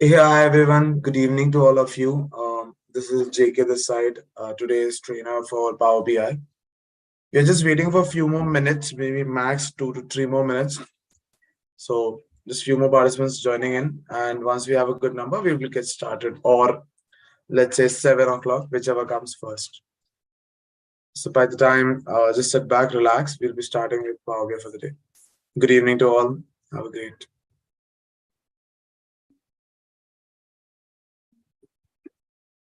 Hey, hi everyone. Good evening to all of you. This is JK this side, today's trainer for Power BI. We're just waiting for a few more minutes, maybe max 2 to 3 more minutes. So just few more participants joining in, and once we have a good number, we will get started. Or let's say 7 o'clock, whichever comes first. So by the time, just sit back, relax. We'll be starting with Power BI for the day. Good evening to all. Have a great.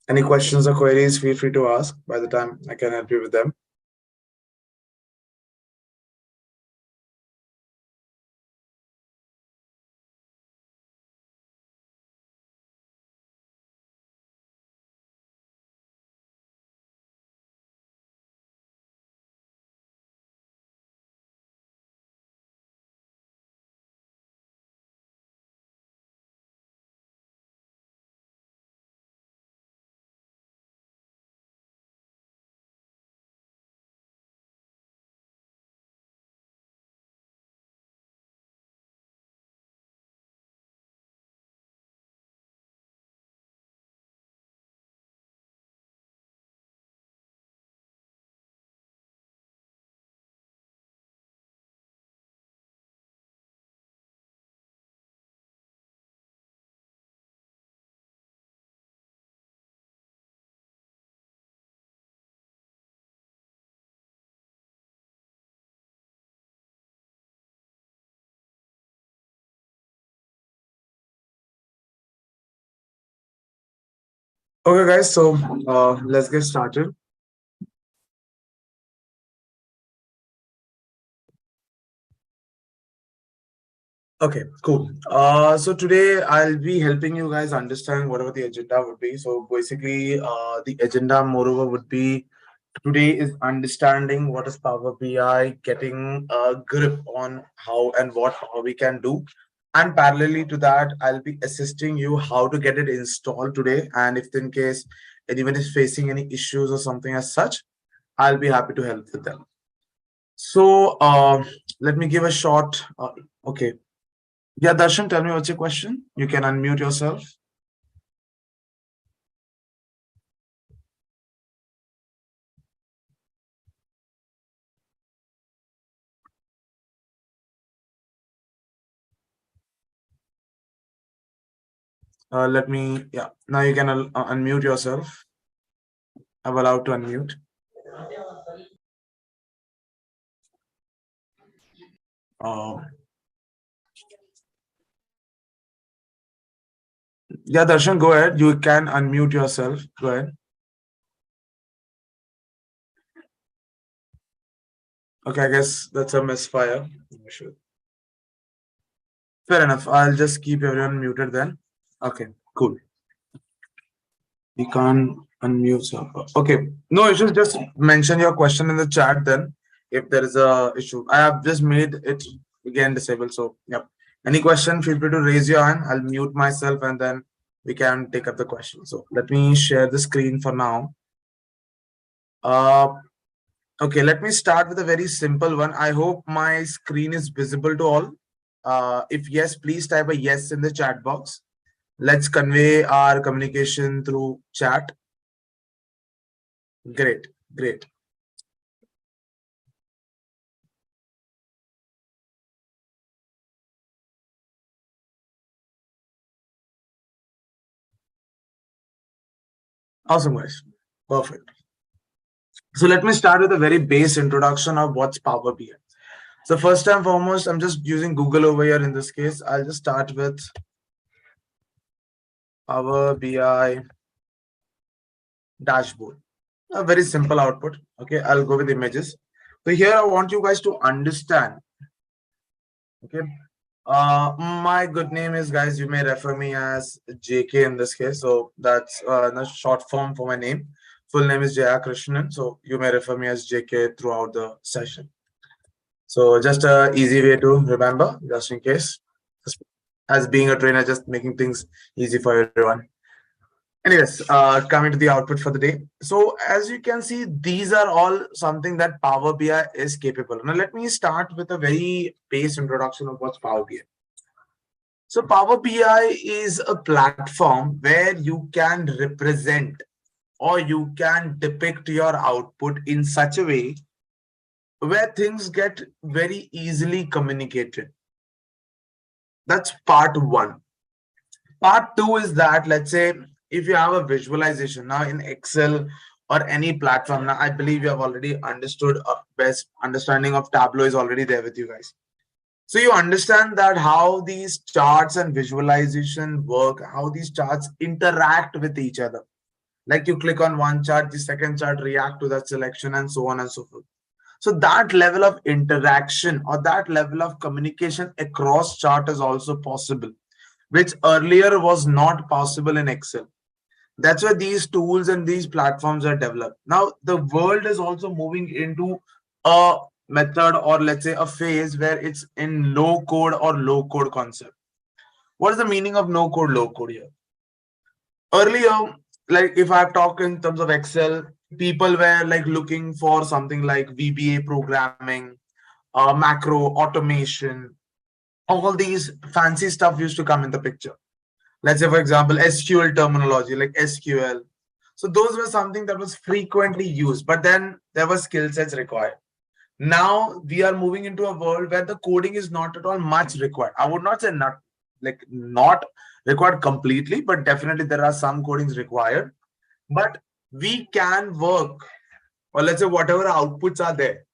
Any questions or queries? Feel free to ask. By the time I can help you with them. Okay, guys, so let's get started. Okay, cool. So today I'll be helping you guys understand whatever the agenda would be. So basically, the agenda, moreover, would be today is understanding what is Power BI, getting a grip on how and what Power BI can do. And parallelly to that, I'll be assisting you how to get it installed today. And if in case anyone is facing any issues or something as such, I'll be happy to help with them. So let me give a short. Okay. Yeah, Darshan, tell me what's your question. You can unmute yourself. Let me. Yeah. Now you can unmute yourself. I'm allowed to unmute. Uh, yeah, Darshan, go ahead. You can unmute yourself. Go ahead. Okay, I guess that's a misfire. Sure. Fair enough. I'll just keep everyone muted then. Okay, cool. You can't unmute yourself. Okay. No issues. Just mention your question in the chat then if there is a issue. I have just made it again disabled. So, yep. Any question, feel free to raise your hand. I'll mute myself and then we can take up the question. So let me share the screen for now. Okay, let me start with a very simple one. I hope my screen is visible to all. If yes, please type a yes in the chat box. Let's convey our communication through chat. Great, great. Awesome, guys. Perfect. So let me start with a very base introduction of what's Power BI. So first and foremost, I'm just using Google over here in this case. I'll just start with Power BI dashboard. A very simple output. Okay, I'll go with images. So here I want you guys to understand. Okay. My good name is, guys, you may refer me as JK in this case. So that's the short form for my name. Full name is Jaya Krishnan. So you may refer me as JK throughout the session. So just a easy way to remember, just in case. As being a trainer, just making things easy for everyone. Anyways, coming to the output for the day. So as you can see, these are all something that Power BI is capable. Now let me start with a very base introduction of what's Power BI. So Power BI is a platform where you can represent or you can depict your output in such a way where things get very easily communicated. That's part one. Part two is that, let's say, if you have a visualization now in Excel or any platform, now I believe you have already understood a best understanding of Tableau is already there with you guys. So you understand that how these charts and visualization work, how these charts interact with each other. Like you click on one chart, the second chart react to that selection and so on and so forth. So that level of interaction or that level of communication across chart is also possible, which earlier was not possible in Excel. That's why these tools and these platforms are developed. Now, the world is also moving into a method or let's say a phase where it's in low code or low code concept. What is the meaning of no code, low code here? Earlier, like if I've talked in terms of Excel, people were like looking for something like VBA programming, macro automation, all these fancy stuff used to come in the picture. Let's say, for example, SQL terminology like SQL. So those were something that was frequently used, but then there were skill sets required. Now we are moving into a world where the coding is not at all much required. I would not say not required completely, but definitely there are some codings required. But we can work, or let's say whatever outputs are there,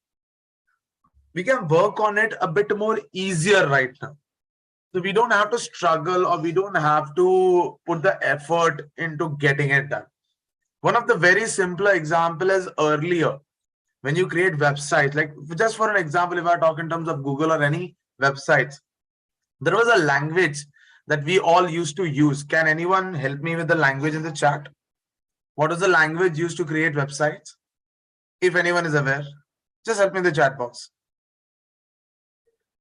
we can work on it a bit more easier right now. So we don't have to struggle or we don't have to put the effort into getting it done. One of the very simpler example is earlier when you create websites, like just for an example, if I talk in terms of Google or any websites, there was a language that we all used to use. Can anyone help me with the language in the chat? What is the language used to create websites? If anyone is aware, just help me in the chat box.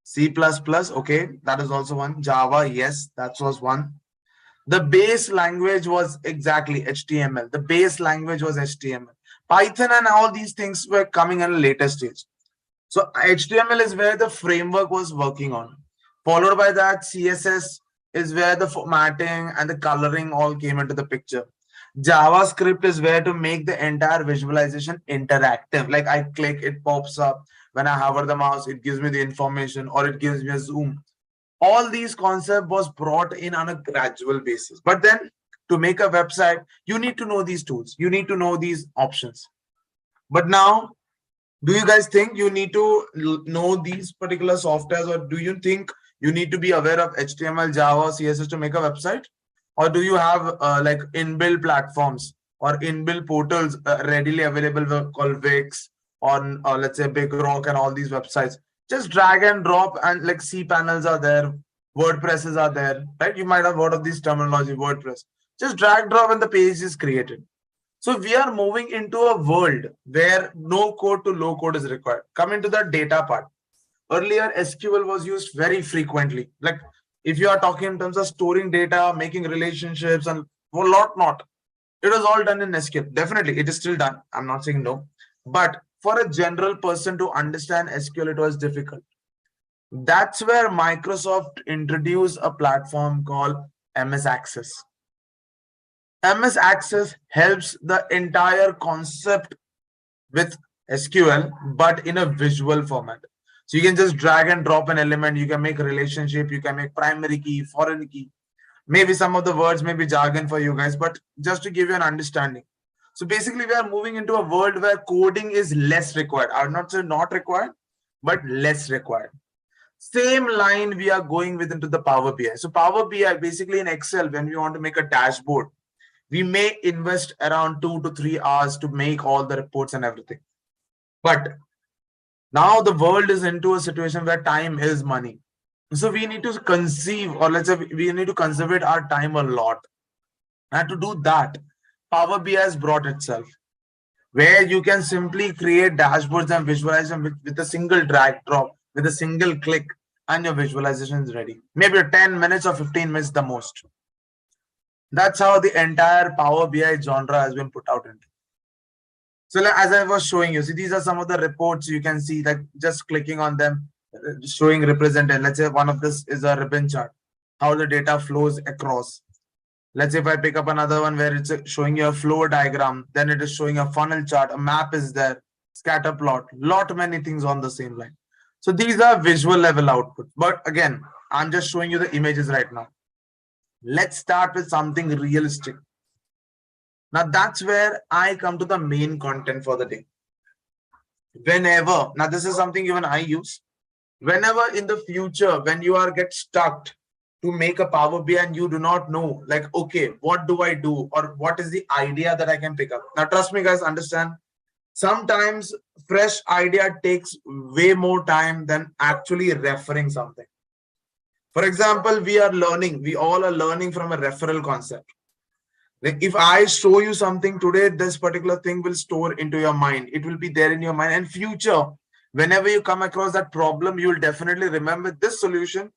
C++, okay, that is also one. Java, yes, that was one. The base language was exactly HTML. The base language was HTML. Python and all these things were coming at a later stage. So HTML is where the framework was working on. Followed by that, CSS is where the formatting and the coloring all came into the picture. JavaScript is where to make the entire visualization interactive. Like I click, it pops up. When I hover the mouse, it gives me the information or it gives me a zoom. All these concept was brought in on a gradual basis. But then to make a website, you need to know these tools. You need to know these options. But now, do you guys think you need to know these particular softwares, or do you think you need to be aware of HTML, Java, CSS to make a website? Or do you have like inbuilt platforms or inbuilt portals readily available called Wix or let's say Big Rock and all these websites? Just drag and drop and like cPanels are there, WordPresses are there, right? You might have heard of this terminology, WordPress. Just drag drop and the page is created. So we are moving into a world where no code to low code is required. Come into the data part. Earlier, SQL was used very frequently. Like if you are talking in terms of storing data, making relationships, and a lot not, it was all done in SQL. Definitely, it is still done. I'm not saying no. But for a general person to understand SQL, it was difficult. That's where Microsoft introduced a platform called MS Access. MS Access helps the entire concept with SQL, but in a visual format. So you can just drag and drop an element. You can make a relationship. You can make primary key, foreign key. Maybe some of the words may be jargon for you guys, but just to give you an understanding. So basically, we are moving into a world where coding is less required. I would not say not required, but less required. Same line we are going with into the Power BI. So Power BI, basically in Excel, when we want to make a dashboard, we may invest around 2 to 3 hours to make all the reports and everything. But now the world is into a situation where time is money. So we need to conceive, or let's say we need to conserve our time a lot. And to do that, Power BI has brought itself, where you can simply create dashboards and visualize them with a single drag drop, with a single click, and your visualization is ready. Maybe 10 minutes or 15 minutes the most. That's how the entire Power BI genre has been put out into. So as I was showing you, see, these are some of the reports you can see, like just clicking on them, showing represented. Let's say one of this is a ribbon chart. how the data flows across. Let's say if I pick up another one where it's showing you a flow diagram, then it is showing a funnel chart, a map is there, scatter plot, lot many things on the same line. So these are visual level output. But again, I'm just showing you the images right now. Let's start with something realistic. Now that's where I come to the main content for the day. Whenever, now this is something even I use. Whenever in the future, when you are get stuck to make a Power BI and you do not know, like, okay, what do I do? Or what is the idea that I can pick up? Now, trust me, guys, understand. Sometimes fresh idea takes way more time than actually referring something. For example, we all are learning from a referral concept. Like if I show you something today, this particular thing will store into your mind. It will be there in your mind. And future, whenever you come across that problem, you will definitely remember this solution.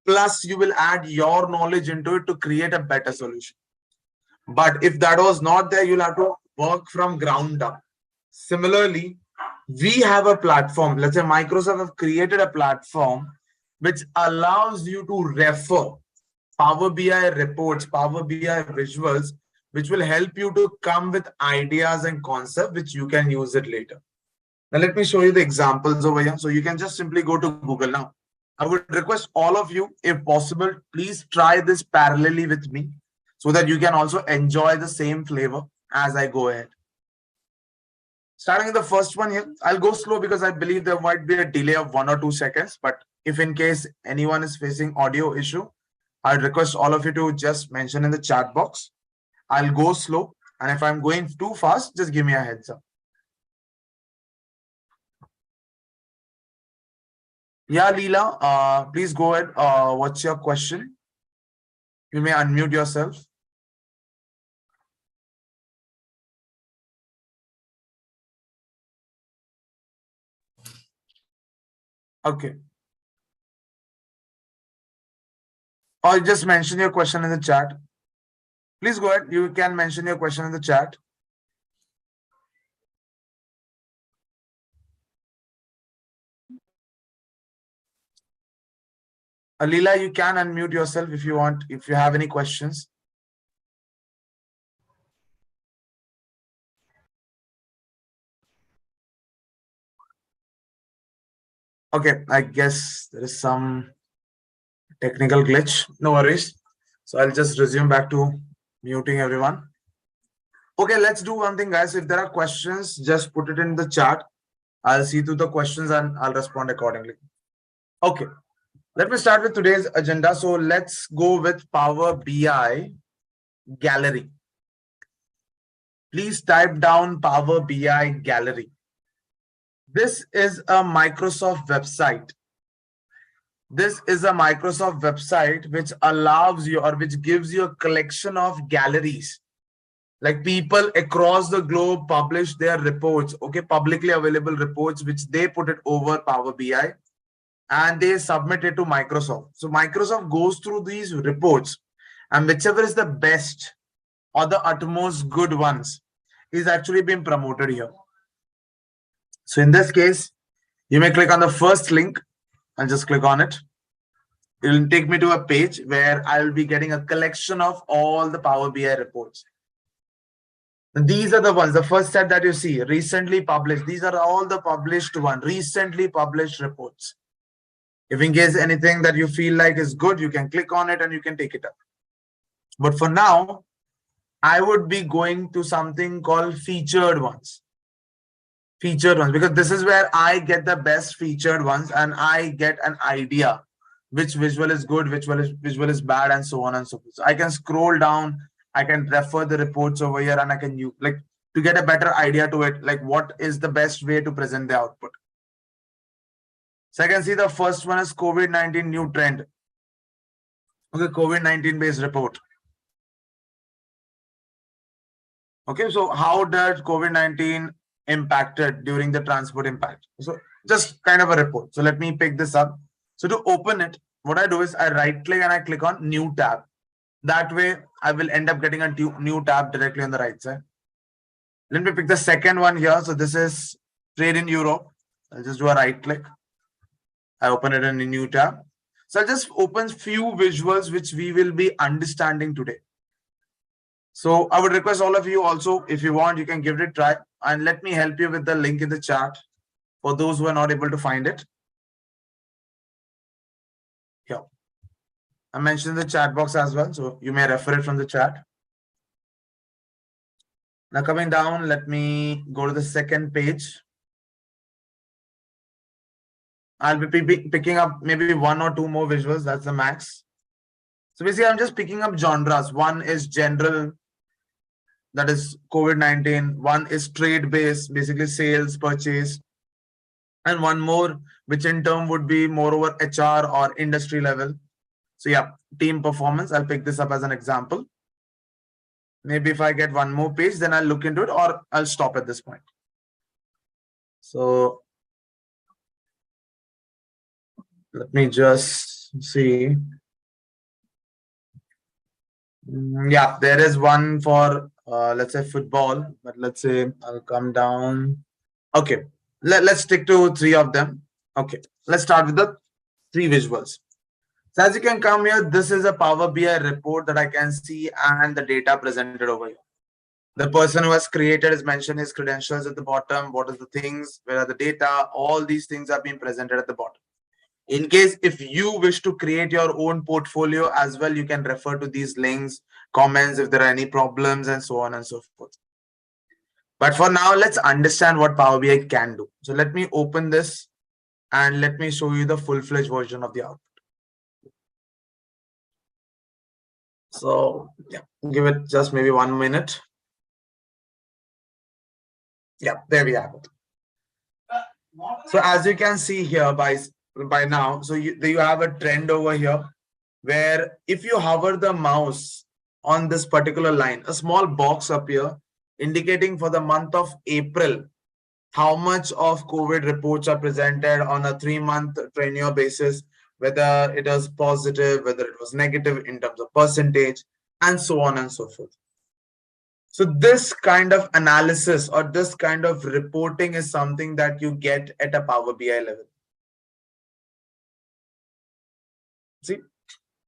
Plus, you will add your knowledge into it to create a better solution. But if that was not there, you'll have to work from ground up. Similarly, we have a platform. Let's say Microsoft have created a platform which allows you to refer Power BI reports, Power BI visuals, which will help you to come with ideas and concepts which you can use it later. Now, let me show you the examples over here. So you can just simply go to Google now. I would request all of you, if possible, please try this parallelly with me so that you can also enjoy the same flavor as I go ahead. Starting with the first one here, I'll go slow because I believe there might be a delay of 1 or 2 seconds. But if in case anyone is facing audio issue, I'd request all of you to just mention in the chat box. I'll go slow. And if I'm going too fast, just give me a heads up. Yeah, Leela, please go ahead. What's your question? You may unmute yourself. Okay. Or just mention your question in the chat. Please go ahead. You can mention your question in the chat. Leela, you can unmute yourself if you want, if you have any questions. Okay, I guess there is some technical glitch. No worries. So I'll just resume back to muting everyone. Okay, let's do one thing, guys. If there are questions, just put it in the chat. I'll see through the questions and I'll respond accordingly. Okay, let me start with today's agenda. So let's go with Power BI Gallery. Please type down Power BI Gallery. This is a Microsoft website. This is a Microsoft website which allows you or which gives you a collection of galleries. Like people across the globe publish their reports, okay, publicly available reports, which they put it over Power BI and they submit it to Microsoft. So Microsoft goes through these reports and whichever is the best or the utmost good ones is actually being promoted here. So in this case, you may click on the first link and just click on it. It will take me to a page where I will be getting a collection of all the Power BI reports. These are the ones, the first set that you see, recently published. These are all the published ones, recently published reports. If in case anything that you feel like is good, you can click on it and you can take it up. But for now, I would be going to something called featured ones. Featured ones, because this is where I get the best featured ones and I get an idea which visual is good, which visual is bad, and so on and so forth. So I can scroll down, I can refer the reports over here, and I can use like to get a better idea to it, like what is the best way to present the output. So I can see the first one is COVID-19 new trend. Okay, COVID-19 based report. Okay, so how did COVID-19 impacted during the transport impact? So just kind of a report. So let me pick this up. So to open it, what I do is I right click and I click on new tab. That way I will end up getting a new tab directly on the right side. Let me pick the second one here. So this is trade in Europe. I'll just do a right click. I open it in a new tab. So I'll just open few visuals which we will be understanding today. So I would request all of you also, if you want, you can give it a try and let me help you with the link in the chat for those who are not able to find it. Here, I mentioned the chat box as well, so you may refer it from the chat. Now coming down, let me go to the second page. I'll be picking up maybe one or two more visuals. That's the max. So basically, I'm just picking up genres. One is general, that is COVID-19. One is trade-based, basically sales, purchase. And one more, which in turn would be more over HR or industry level. So yeah, team performance. I'll pick this up as an example. Maybe if I get one more page, then I'll look into it or I'll stop at this point. So let me just see. Yeah, there is one for, let's say football, but let's say I'll come down. Okay, let's stick to three of them. Okay, let's start with the three visuals. So as you can come here, this is a Power BI report that I can see and the data presented over here. The person who has created has mentioned his credentials at the bottom. What are the things? Where are the data? All these things are being presented at the bottom. In case if you wish to create your own portfolio as well, you can refer to these links, comments if there are any problems and so on and so forth. But for now, let's understand what Power BI can do. So let me open this and let me show you the full-fledged version of the output. So yeah, give it just maybe 1 minute. Yeah, there we have it. So as you can see here by now, so you have a trend over here where if you hover the mouse on this particular line, a small box appear indicating for the month of April how much of COVID reports are presented on a 3-month tenure basis, whether it was positive, whether it was negative in terms of percentage, and so on and so forth. So this kind of analysis or this kind of reporting is something that you get at a Power BI level. See,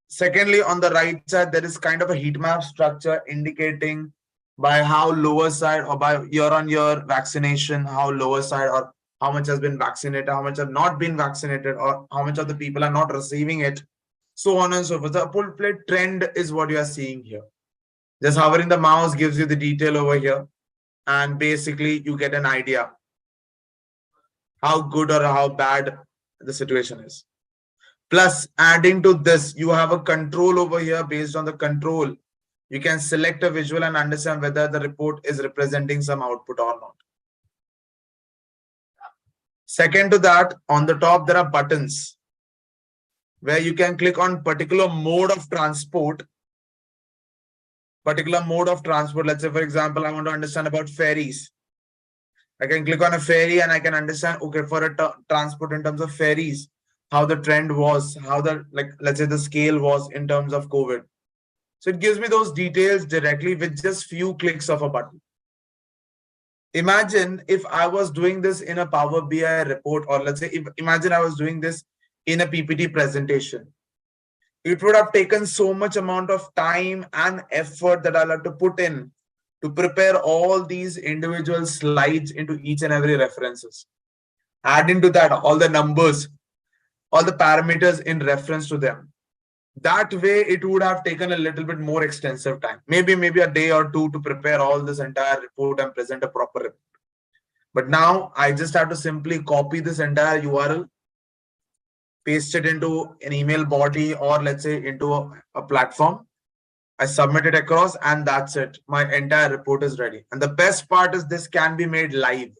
secondly, on the right side, there is kind of a heat map structure indicating by how lower side or by year on year vaccination, how lower side or how much has been vaccinated, how much have not been vaccinated, or how much of the people are not receiving it, so on and so forth. The full-fledged trend is what you are seeing here. Just hovering the mouse gives you the detail over here. And basically, you get an idea how good or how bad the situation is. Plus, adding to this, you have a control over here. Based on the control, you can select a visual and understand whether the report is representing some output or not. Second to that, on the top, there are buttons where you can click on particular mode of transport. Let's say, for example, I want to understand about ferries. I can click on a ferry and I can understand, okay, for a transport in terms of ferries, how the trend was, how the, let's say the scale was in terms of COVID. So it gives me those details directly with just few clicks of a button. Imagine if I was doing this in a Power BI report, or let's say, imagine I was doing this in a PPT presentation. It would have taken so much amount of time and effort that I'll have to put in to prepare all these individual slides into each and every references. Add into that all the numbers, all the parameters in reference to them. That way, it would have taken a little bit more extensive time, maybe a day or two to prepare all this entire report and present a proper report. But now I just have to simply copy this entire URL, paste it into an email body or let's say into a platform. I submit it across and that's it. My entire report is ready. And the best part is this can be made live.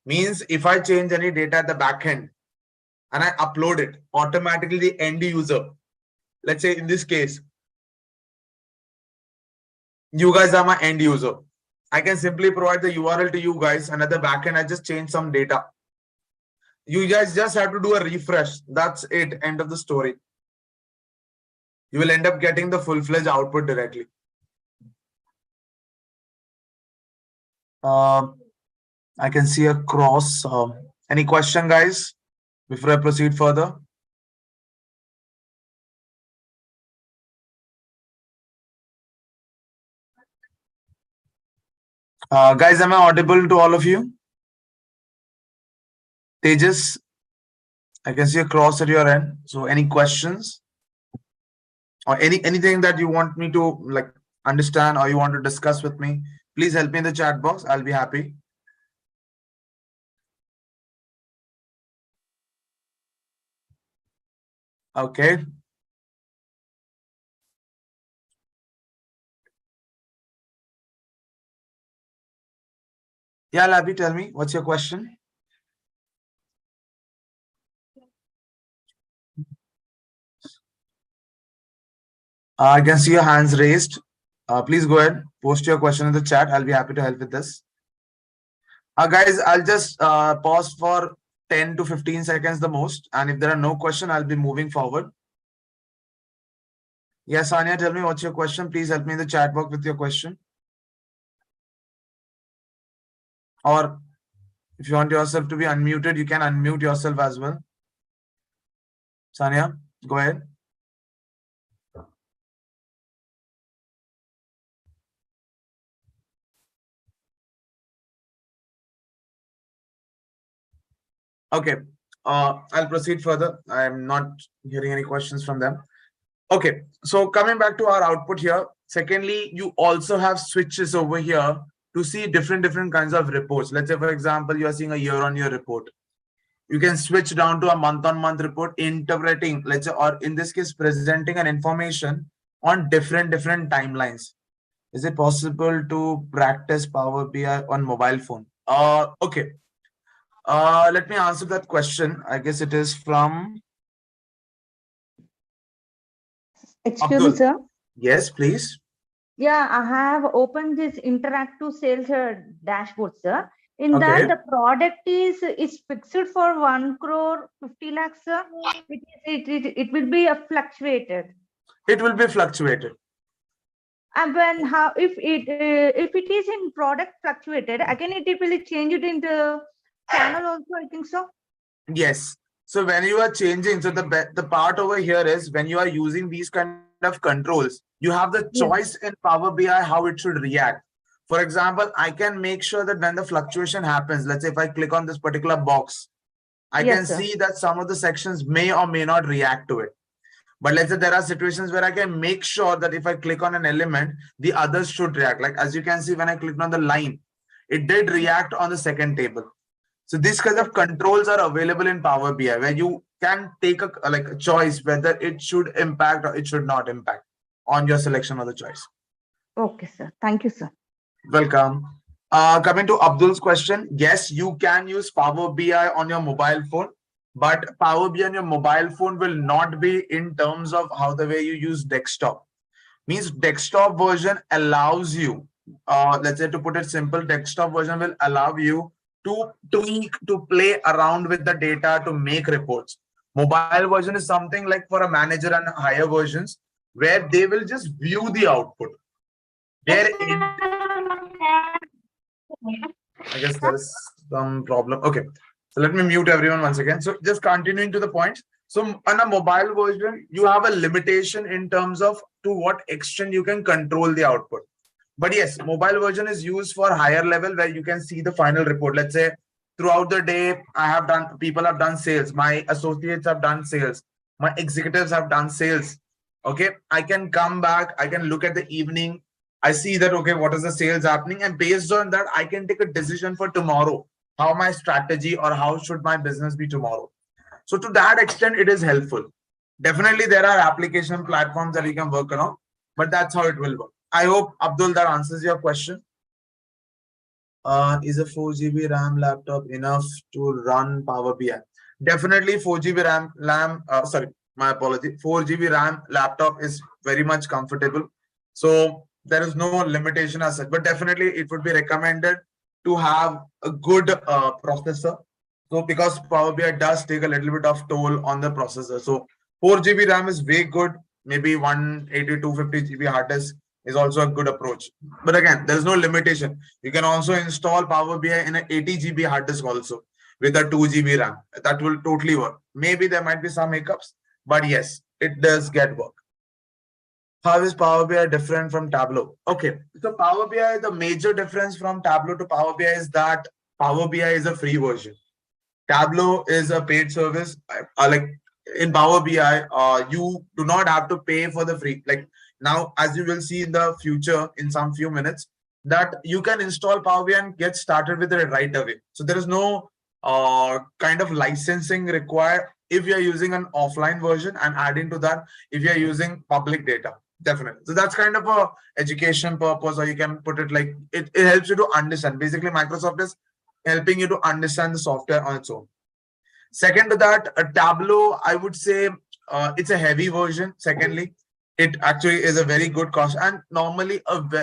Means if I change any data at the back end and I upload it, automatically the end user, let's say in this case, you guys are my end user. I can simply provide the URL to you guys and at the back end, I just change some data. You guys just have to do a refresh. That's it. End of the story. You will end up getting the full-fledged output directly. I can see a cross. Any question, guys, before I proceed further? Guys, am I audible to all of you? Tejas, I can see a cross at your end. So any questions or anything that you want me to like understand or you want to discuss with me, please help me in the chat box. I'll be happy. Okay. Yeah, Labby, tell me, what's your question? I can see your hands raised. Please go ahead, post your question in the chat. I'll be happy to help with this. Guys, I'll just pause for 10 to 15 seconds the most. And if there are no questions, I'll be moving forward. Yes, Anya, tell me what's your question. Please help me in the chat box with your question. Or if you want yourself to be unmuted, you can unmute yourself as well. Sania, go ahead. Okay, I'll proceed further. I'm not hearing any questions from them. Okay, so coming back to our output here. Secondly, you also have switches over here to see different kinds of reports. Let's say, for example, you are seeing a year-on-year report. You can switch down to a month-on-month report, interpreting, let's say, or in this case, presenting an information on different timelines. Is it possible to practice Power BI on mobile phone? Okay. Let me answer that question. I guess it is from Excuse me, Abdul. sir. Yes, please. Yeah, I have opened this interactive sales dashboard, sir. In that, Okay. the product is fixed for 1 crore 50 lakhs, sir. It will be fluctuated. It will be fluctuated. And when if it is in product fluctuated, again it will change it into channel also. I think so. Yes. So when you are changing, so the part over here is when you are using these kind of controls, you have the choice Yes. in Power BI how it should react. For example, I can make sure that when the fluctuation happens, let's say if I click on this particular box, I can Yes, sir. see that some of the sections may or may not react to it. But let's say there are situations where I can make sure that if I click on an element, the others should react. Like as you can see, when I clicked on the line, it did react on the second table. So these kinds Yes. of controls are available in Power BI where you can take a choice whether it should impact or it should not impact on your selection of the choice. Okay, sir. Thank you, sir. Welcome. Coming to Abdul's question, yes, you can use Power BI on your mobile phone, but Power BI on your mobile phone will not be in terms of how the way you use desktop. Means desktop version allows you, let's say to put it simple, desktop version will allow you to tweak, to play around with the data to make reports. Mobile version is something like for a manager and higher versions where they will just view the output. I guess there is some problem. Okay, so let me mute everyone once again. So just continuing to the point. So on a mobile version, you have a limitation in terms of to what extent you can control the output. But yes, mobile version is used for higher level where you can see the final report. Let's say throughout the day, people have done sales. My associates have done sales. My executives have done sales. Okay, I can come back. I can look at the evening. I see that, okay, what is the sales happening? And based on that, I can take a decision for tomorrow, how my strategy or how should my business be tomorrow. So to that extent, it is helpful. Definitely, there are application platforms that you can work on, but that's how it will work. I hope, Abdul, that answers your question. Is a 4 GB RAM laptop enough to run Power BI? Definitely 4 GB RAM, sorry, my apology. 4 GB RAM laptop is very much comfortable. So there is no limitation as such, but definitely it would be recommended to have a good processor. So because Power BI does take a little bit of toll on the processor. So 4 GB RAM is way good. Maybe 180, 250 GB hard disk is also a good approach. But again, there's no limitation. You can also install Power BI in an 80 GB hard disk also with a 2 GB RAM. That will totally work. Maybe there might be some hiccups, but yes, it does get work. How is Power BI different from Tableau? Okay, so Power BI, the major difference from Tableau to Power BI is that Power BI is a free version. Tableau is a paid service. Like in Power BI, you do not have to pay for the free. Like now, as you will see in the future, in some few minutes, that you can install Power BI and get started with it right away. So there is no kind of licensing required if you are using an offline version, and adding to that, if you are using public data. Definitely. So that's kind of a education purpose, or you can put it like it helps you to understand. Basically, Microsoft is helping you to understand the software on its own. Second to that, a Tableau, I would say it's a heavy version. Secondly, it actually is a very good cost, and normally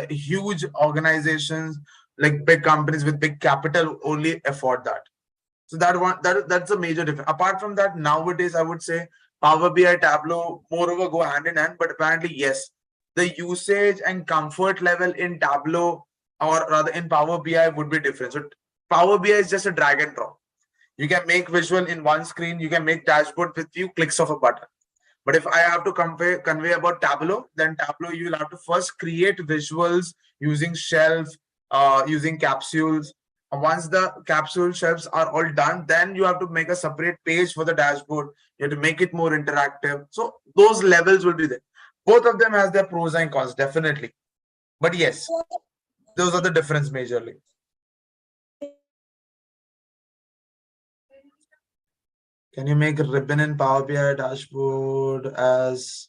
huge organizations like big companies with big capital only afford that. So that's a major difference. Apart from that, nowadays I would say Power BI, Tableau, moreover go hand in hand. But apparently, yes, the usage and comfort level in Tableau, or rather in Power BI, would be different. So Power BI is just a drag and drop. You can make visual in one screen. You can make dashboard with few clicks of a button. But if I have to convey about Tableau, then Tableau you will have to first create visuals using shelves, using capsules. And once the capsule shelves are all done, then you have to make a separate page for the dashboard. You have to make it more interactive. So those levels will be there. Both of them has their pros and cons, definitely. But yes, those are the difference majorly. Can you make a ribbon in Power BI dashboard as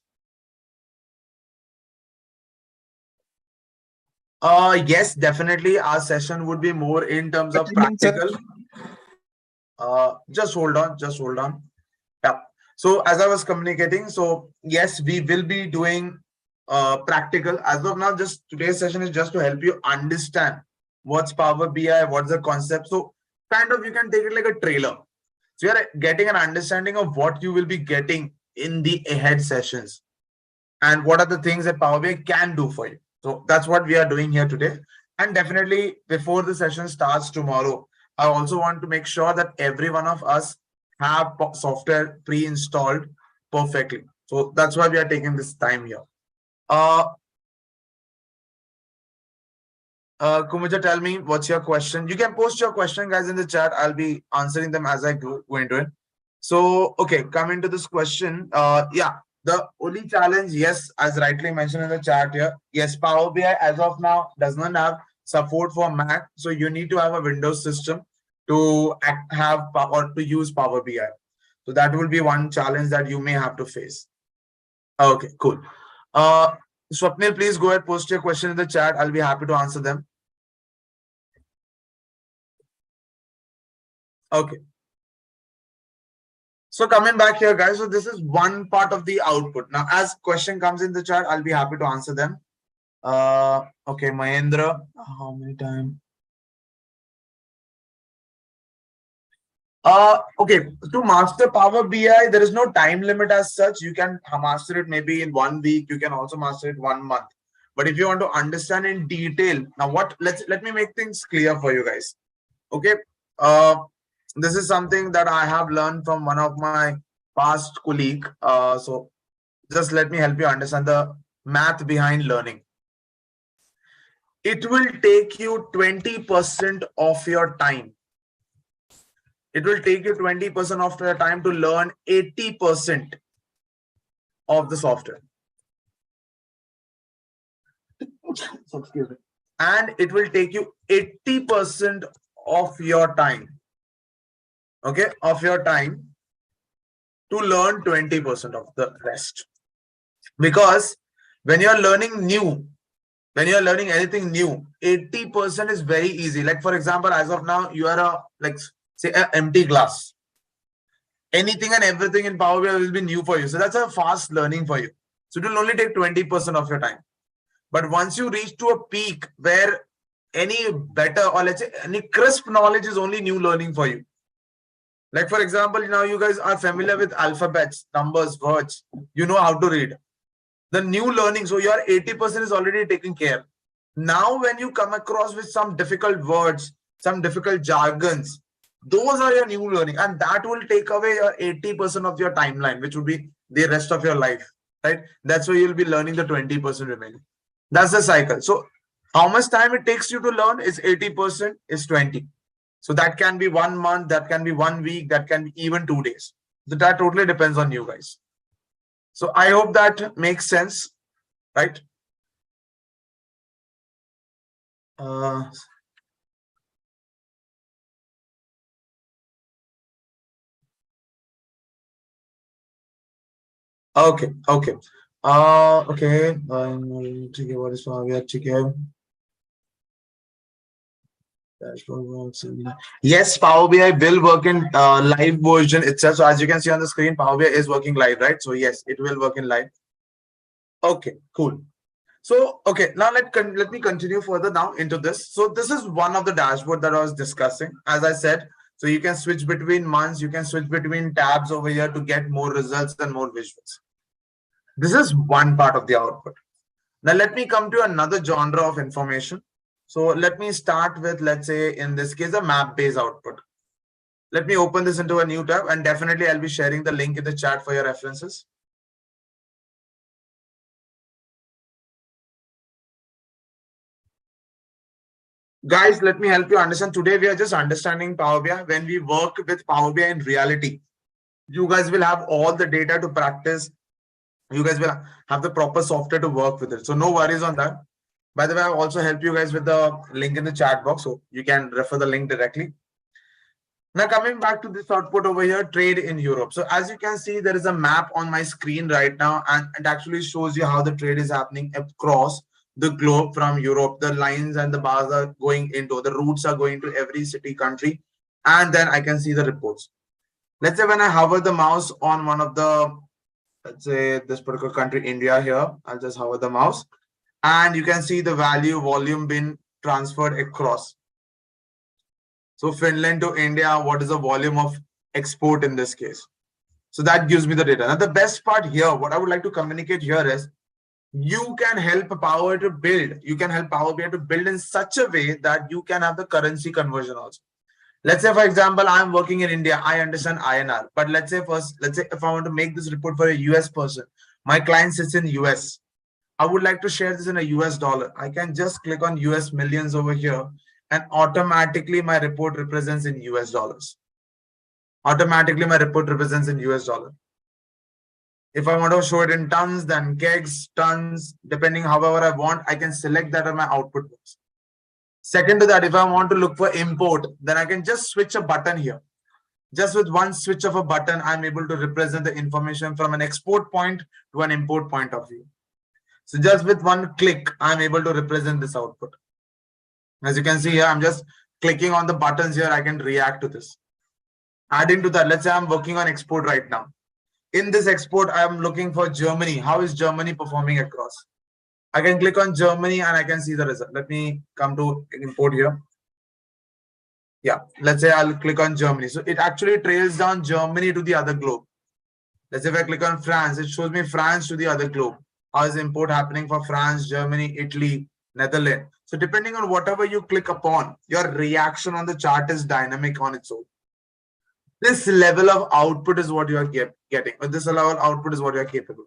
yes, definitely. Our session would be more in terms of practical. Just hold on, just hold on. Yeah. So as I was communicating, so yes, we will be doing practical. As of now, just today's session is just to help you understand what's Power BI, what's the concept. So kind of you can take it like a trailer. So you're getting an understanding of what you will be getting in the ahead sessions, and what are the things that Power BI can do for you. So that's what we are doing here today. And definitely before the session starts tomorrow, I also want to make sure that every one of us have software pre-installed perfectly. So that's why we are taking this time here. Kumuja, tell me what's your question. You can post your question, guys, in the chat. I'll be answering them as I go into it. So, okay, coming to this question. Yeah, the only challenge, yes, as rightly mentioned in the chat here, yes, Power BI as of now does not have support for Mac. So you need to have a Windows system to have or to use Power BI. So that will be one challenge that you may have to face. Okay, cool. Swapnil, please go ahead, post your question in the chat. I'll be happy to answer them. Okay. So coming back here, guys, so this is one part of the output. Now, as question comes in the chat, I'll be happy to answer them. Okay, Mahendra, how many times? Okay, to master Power BI, there is no time limit as such. You can master it maybe in 1 week. You can also master it 1 month. But if you want to understand in detail, now let me make things clear for you guys. Okay. This is something that I have learned from one of my past colleague. So just let me help you understand the math behind learning. It will take you 20% of your time. It will take you 20% of your time to learn 80% of the software. Excuse me. And it will take you 80% of your time. Okay, of your time to learn 20% of the rest. Because when you're learning new, when you're learning anything new, 80% is very easy. Like for example, as of now, you are a say an empty glass. Anything and everything in Power BI will be new for you. So that's a fast learning for you. So it will only take 20% of your time. But once you reach to a peak where any better, or let's say any crisp knowledge is only new learning for you. Like for example, now you guys are familiar with alphabets, numbers, words. You know how to read. The new learning, so your 80% is already taken care. Now when you come across with some difficult words, some difficult jargons, those are your new learning, and that will take away your 80% of your timeline, which will be the rest of your life, right? That's why you'll be learning the 20% remaining. That's the cycle. So how much time it takes you to learn is 80% is 20. So that can be 1 month, that can be 1 week, that can be even 2 days. So that totally depends on you guys. So I hope that makes sense, right? Uh, okay, okay. Okay. ठीक है, what is Power BI? ठीक है. Dashboard works yes, Power BI will work in live version itself. So as you can see on the screen, Power BI is working live, right? So yes, it will work in live. Okay, cool. So, okay, now let me continue further now into this. So this is one of the dashboard that I was discussing. As I said, so you can switch between months, you can switch between tabs over here to get more results and more visuals. This is one part of the output. Now let me come to another genre of information. So let me start with, let's say in this case, a map-based output. Let me open this into a new tab, and definitely I'll be sharing the link in the chat for your references. Guys, let me help you understand. Today we are just understanding Power BI. When we work with Power BI in reality, you guys will have all the data to practice. You guys will have the proper software to work with it. So no worries on that. By the way, I'll also help you guys with the link in the chat box, so you can refer the link directly. Now coming back to this output over here, trade in Europe. So as you can see, there is a map on my screen right now, and it actually shows you how the trade is happening across the globe from Europe. The lines and the bars are going into, the routes are going to every city, country, and then I can see the reports. Let's say when I hover the mouse on one of the, let's say this particular country, India here, I'll just hover the mouse, and you can see the value volume being transferred across. So Finland to India, what is the volume of export in this case? So that gives me the data. Now the best part here, what I would like to communicate here is, you can help Power to build. You can help Power BI to build in such a way that you can have the currency conversion also. Let's say, for example, I'm working in India. I understand INR, but let's say if I want to make this report for a US person, my client sits in US. I would like to share this in a US dollar. I can just click on US millions over here, and automatically my report represents in US dollars. Automatically my report represents in US dollar. If I want to show it in tons, then kegs, tons, depending however I want, I can select that on my output box. Second to that, if I want to look for import, then I can just switch a button here. Just with one switch of a button, I'm able to represent the information from an export point to an import point of view. So just with one click, I'm able to represent this output. As you can see here, I'm just clicking on the buttons here. I can react to this. Adding to that, let's say I'm working on export right now. In this export, I'm looking for Germany. How is Germany performing across? I can click on Germany and I can see the result. Let me come to import here. Yeah, let's say I'll click on Germany. So it actually trails down Germany to the other globe. Let's say if I click on France, it shows me France to the other globe. How is import happening for France, Germany, Italy, Netherlands? So depending on whatever you click upon, your reaction on the chart is dynamic on its own. This level of output is what you are getting, or this level of output is what you are capable.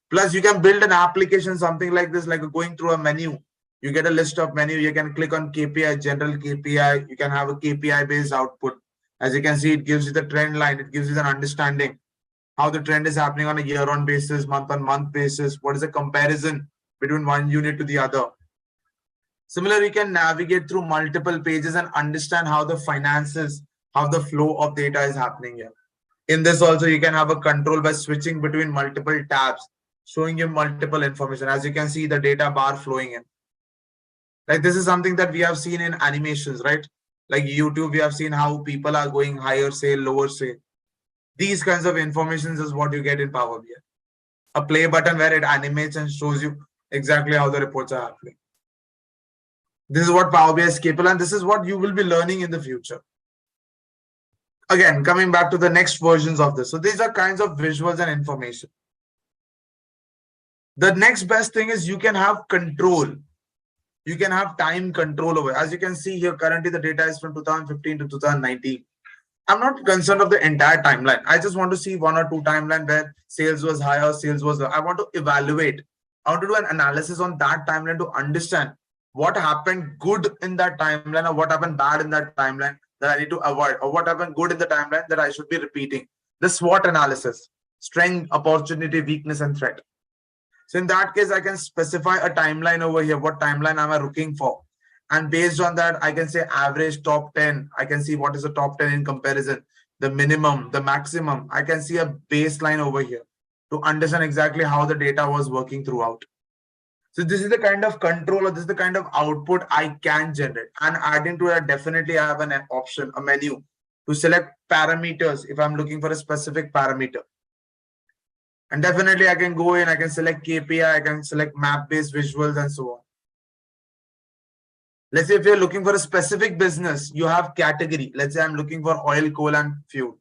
Plus, you can build an application, something like this, like going through a menu. You get a list of menu. You can click on KPI, general KPI. You can have a KPI based output. As you can see, it gives you the trend line. It gives you an understanding how the trend is happening on a year-on basis, month-on-month basis. What is the comparison between one unit to the other? Similarly, you can navigate through multiple pages and understand how the finances, how the flow of data is happening here. In this also, you can have a control by switching between multiple tabs, showing you multiple information. As you can see, the data bar flowing in. Like this is something that we have seen in animations, right? Like YouTube, we have seen how people are going higher sale, lower sale. These kinds of information is what you get in Power BI. A play button where it animates and shows you exactly how the reports are happening. This is what Power BI is capable, and this is what you will be learning in the future. Again, coming back to the next versions of this. So these are kinds of visuals and information. The next best thing is you can have control. You can have time control over it. As you can see here, currently the data is from 2015 to 2019. I'm not concerned of the entire timeline. I just want to see one or two timeline where sales was high or sales was low. I want to evaluate. I want to do an analysis on that timeline to understand what happened good in that timeline or what happened bad in that timeline that I need to avoid, or what happened good in the timeline that I should be repeating. The SWOT analysis: strength, opportunity, weakness, and threat. So in that case, I can specify a timeline over here. What timeline am I looking for? And based on that, I can say average top 10. I can see what is the top 10 in comparison, the minimum, the maximum. I can see a baseline over here to understand exactly how the data was working throughout. So this is the kind of control, or this is the kind of output I can generate. And adding to that, definitely I have an option, a menu to select parameters if I'm looking for a specific parameter. And definitely I can go in, I can select KPI, I can select map-based visuals and so on. Let's say if you're looking for a specific business, you have category. Let's say I'm looking for oil, coal, and fuel.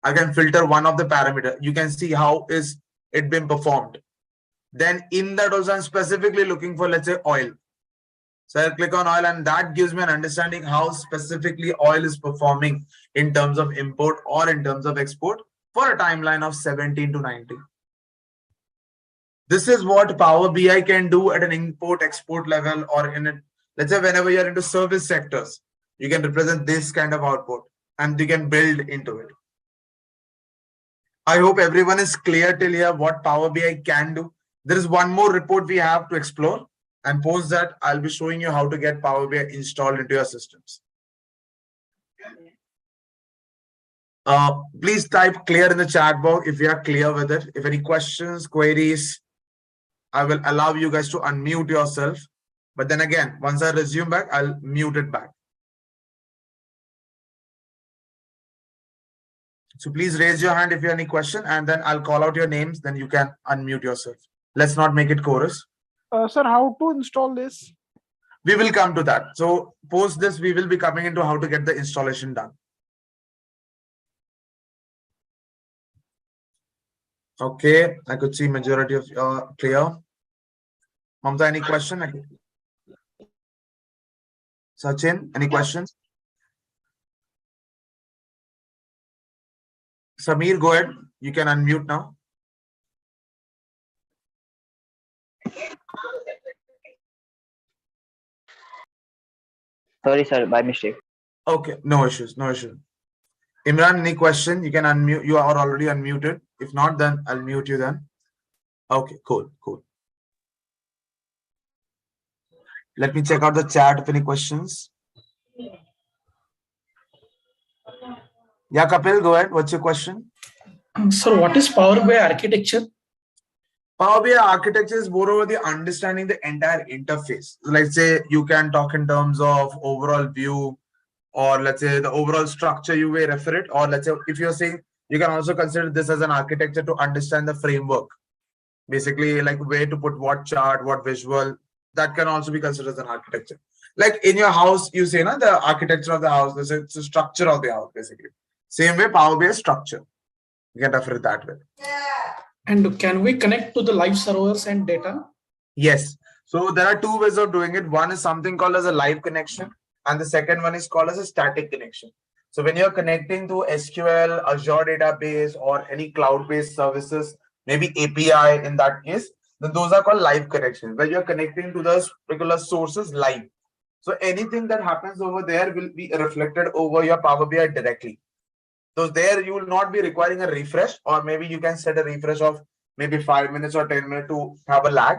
I can filter one of the parameter. You can see how is it been performed. Then in that also, I'm specifically looking for, let's say, oil. So I'll click on oil, and that gives me an understanding how specifically oil is performing in terms of import or in terms of export for a timeline of 17 to 90. This is what Power BI can do at an import export level, or in a, let's say whenever you're into service sectors, you can represent this kind of output and you can build into it. I hope everyone is clear till here what Power BI can do. There is one more report we have to explore, and post that I'll be showing you how to get Power BI installed into your systems. Please type clear in the chat box if you are clear with it. If any questions, queries, I will allow you guys to unmute yourself. But then again, once I resume back, I'll mute it back. So please raise your hand if you have any question, and then I'll call out your names. Then you can unmute yourself. Let's not make it chorus. Sir, how to install this? We will come to that. So post this, we will be coming into how to get the installation done. Okay, I could see majority of clear. Mamta, any question? Sachin, any questions? Samir, go ahead. You can unmute now. Sorry, sir, by mistake. Okay, no issues, no issue. Imran, any question? You can unmute. You are already unmuted. If not, then I'll mute you then. Okay, cool, cool. Let me check out the chat if any questions. Yeah, Kapil, go ahead. What's your question? Sir, what is Power BI architecture? Power BI architecture is moreover the understanding the entire interface. So let's say you can talk in terms of overall view, or let's say the overall structure you may refer it, or let's say if you're saying, you can also consider this as an architecture to understand the framework. Basically, like where to put what chart, what visual, that can also be considered as an architecture. Like in your house, you say, the architecture of the house, it's a structure of the house, basically. Same way, Power BI structure. You can refer it that way. And can we connect to the live servers and data? Yes. So there are two ways of doing it. One is something called as a live connection, and the second one is called as a static connection. So when you're connecting to SQL, Azure database, or any cloud-based services, maybe API in that case, then those are called live connections, where you're connecting to those particular sources live. So anything that happens over there will be reflected over your Power BI directly. So there you will not be requiring a refresh, or maybe you can set a refresh of maybe 5 minutes or 10 minutes to have a lag.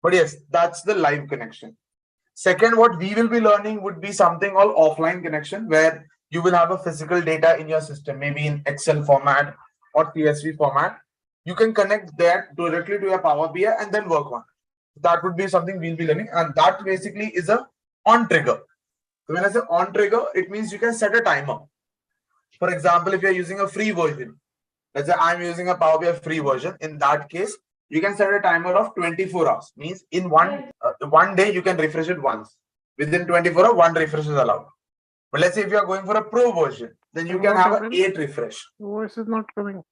But yes, that's the live connection. Second, what we will be learning would be something called offline connection, where you will have a physical data in your system, maybe in Excel format or CSV format. You can connect that directly to your Power BI and then work on it. That would be something we'll be learning, and that basically is a on trigger. So when I say on trigger, it means you can set a timer. For example, if you're using a free version, let's say I'm using a Power BI free version. In that case, you can set a timer of 24 hours. Means in one day, you can refresh it once. Within 24 hours, one refresh is allowed. But let's say if you are going for a pro version, then you can have an 8 refresh. Voice is not coming.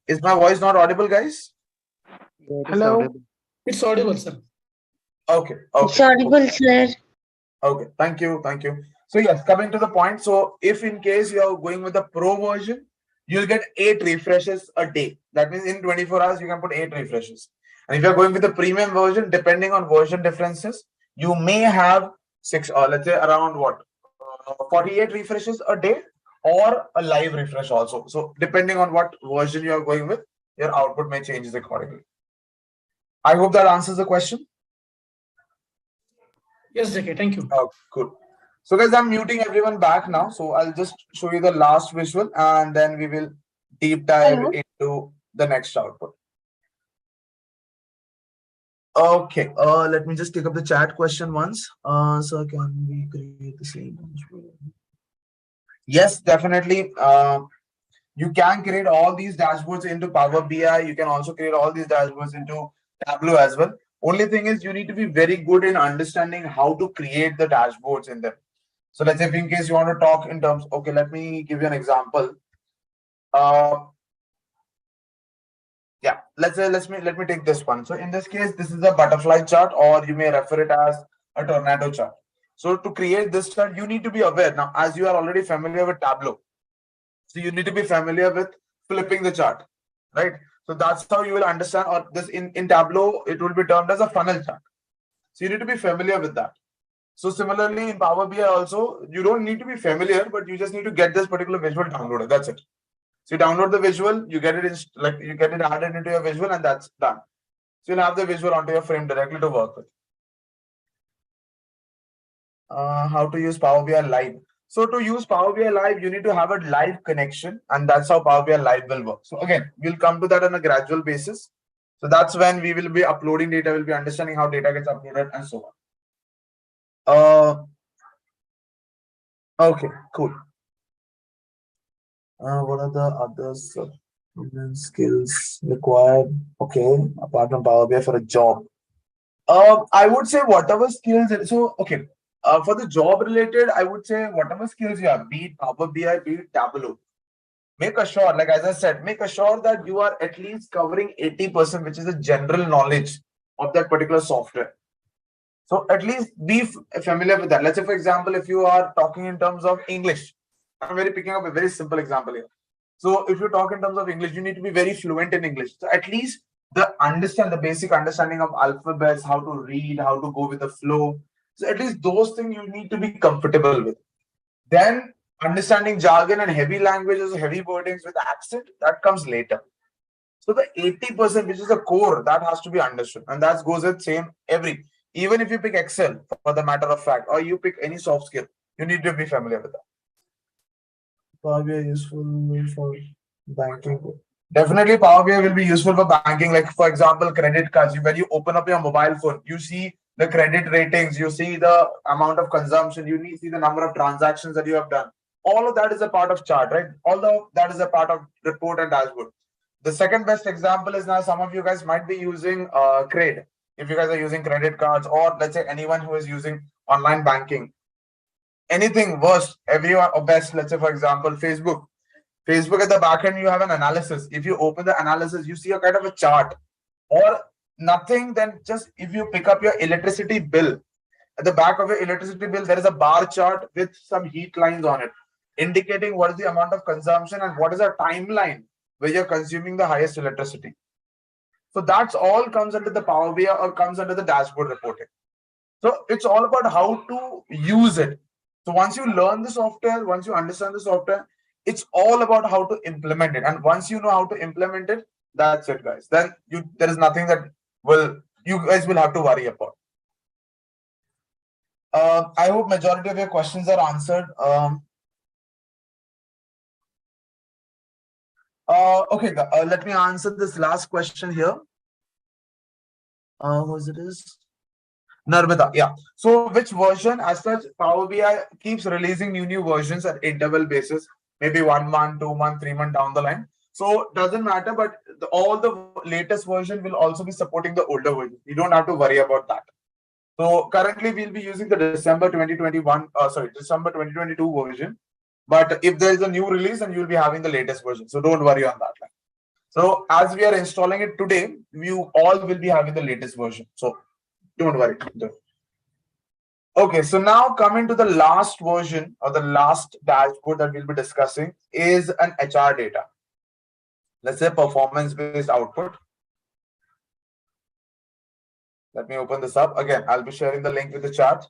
Is my voice not audible, guys? Hello. It's audible, sir. Okay. It's audible, sir. Okay. Thank you. So yes, coming to the point. So if in case you are going with the pro version, you'll get 8 refreshes a day. That means in 24 hours, you can put 8 refreshes. And if you're going with the premium version, depending on version differences, you may have 6 or let's say around what 48 refreshes a day or a live refresh also. So depending on what version you are going with, your output may change accordingly. I hope that answers the question. Yes, JK, thank you. Oh, cool. So guys, I'm muting everyone back now. So I'll just show you the last visual and then we will deep dive into the next output. Okay, let me just take up the chat question once. So can we create the same dashboard? Yes, definitely. You can create all these dashboards into Power BI. You can also create all these dashboards into Tableau as well. Only thing is you need to be very good in understanding how to create the dashboards in them. So let's say if in case you want to talk in terms, okay, let me give you an example. Yeah, let me take this one. So in this case, this is a butterfly chart, or you may refer it as a tornado chart. So to create this chart, you need to be aware now, as you are already familiar with Tableau. So you need to be familiar with flipping the chart, right? So that's how you will understand, or this in Tableau, it will be termed as a funnel chart. So you need to be familiar with that. So similarly in Power BI also, you don't need to be familiar, but you just need to get this particular visual downloaded. That's it. So you download the visual, you get it in, like you get it added into your visual, and that's done. So you'll have the visual onto your frame directly to work with. How to use Power BI Live. So to use Power BI Live, you need to have a live connection, and that's how Power BI Live will work. So again, we'll come to that on a gradual basis. So that's when we will be uploading data, we'll be understanding how data gets uploaded and so on. Okay, cool. What are the other skills required? Okay, apart from Power BI for a job. I would say whatever skills. So okay, for the job related, I would say whatever skills you have, be it Power BI, be it Tableau. Make sure, like as I said, make sure that you are at least covering 80%, which is the general knowledge of that particular software. So at least be familiar with that. Let's say, for example, if you are talking in terms of English, I'm picking up a very simple example here. So if you talk in terms of English, you need to be very fluent in English. So at least the basic understanding of alphabets, how to read, how to go with the flow. So at least those things you need to be comfortable with. Then understanding jargon and heavy languages, heavy wordings with accent, that comes later. So the 80%, which is the core, that has to be understood. And that goes with same even if you pick Excel for the matter of fact, or you pick any soft skill, you need to be familiar with that. Power BI useful for banking. Definitely Power BI will be useful for banking. Like for example, credit cards. When you open up your mobile phone, you see the credit ratings, you see the amount of consumption, you see the number of transactions that you have done. All of that is a part of chart, right? Although that is a part of report and dashboard. The second best example is now some of you guys might be using Cred. If you guys are using credit cards, or let's say anyone who is using online banking, anything worse, everyone or best, let's say for example, Facebook at the back end, you have an analysis. If you open the analysis, you see a kind of a chart or nothing. Then just if you pick up your electricity bill, at the back of your electricity bill, there is a bar chart with some heat lines on it, indicating what is the amount of consumption and what is a timeline where you're consuming the highest electricity. So that's all comes under the Power BI or comes under the dashboard reporting. So it's all about how to use it. So once you learn the software, once you understand the software, it's all about how to implement it. And once you know how to implement it, that's it, guys. Then there is nothing that you guys will have to worry about. I hope majority of your questions are answered. Okay, let me answer this last question here. Who's it is? Narmada, yeah. So which version? As such, Power BI keeps releasing new versions at interval basis, maybe 1 month, 2 month, 3 month down the line. So doesn't matter, but all the latest version will also be supporting the older version. You don't have to worry about that. So currently we'll be using the December 2022 version. But if there is a new release, then you'll be having the latest version. So don't worry on that line. So as we are installing it today, you all will be having the latest version. So don't worry. Okay, so now coming to the last version or the last dashboard that we'll be discussing is an HR data. Let's say performance-based output. Let me open this up. Again, I'll be sharing the link with the chat.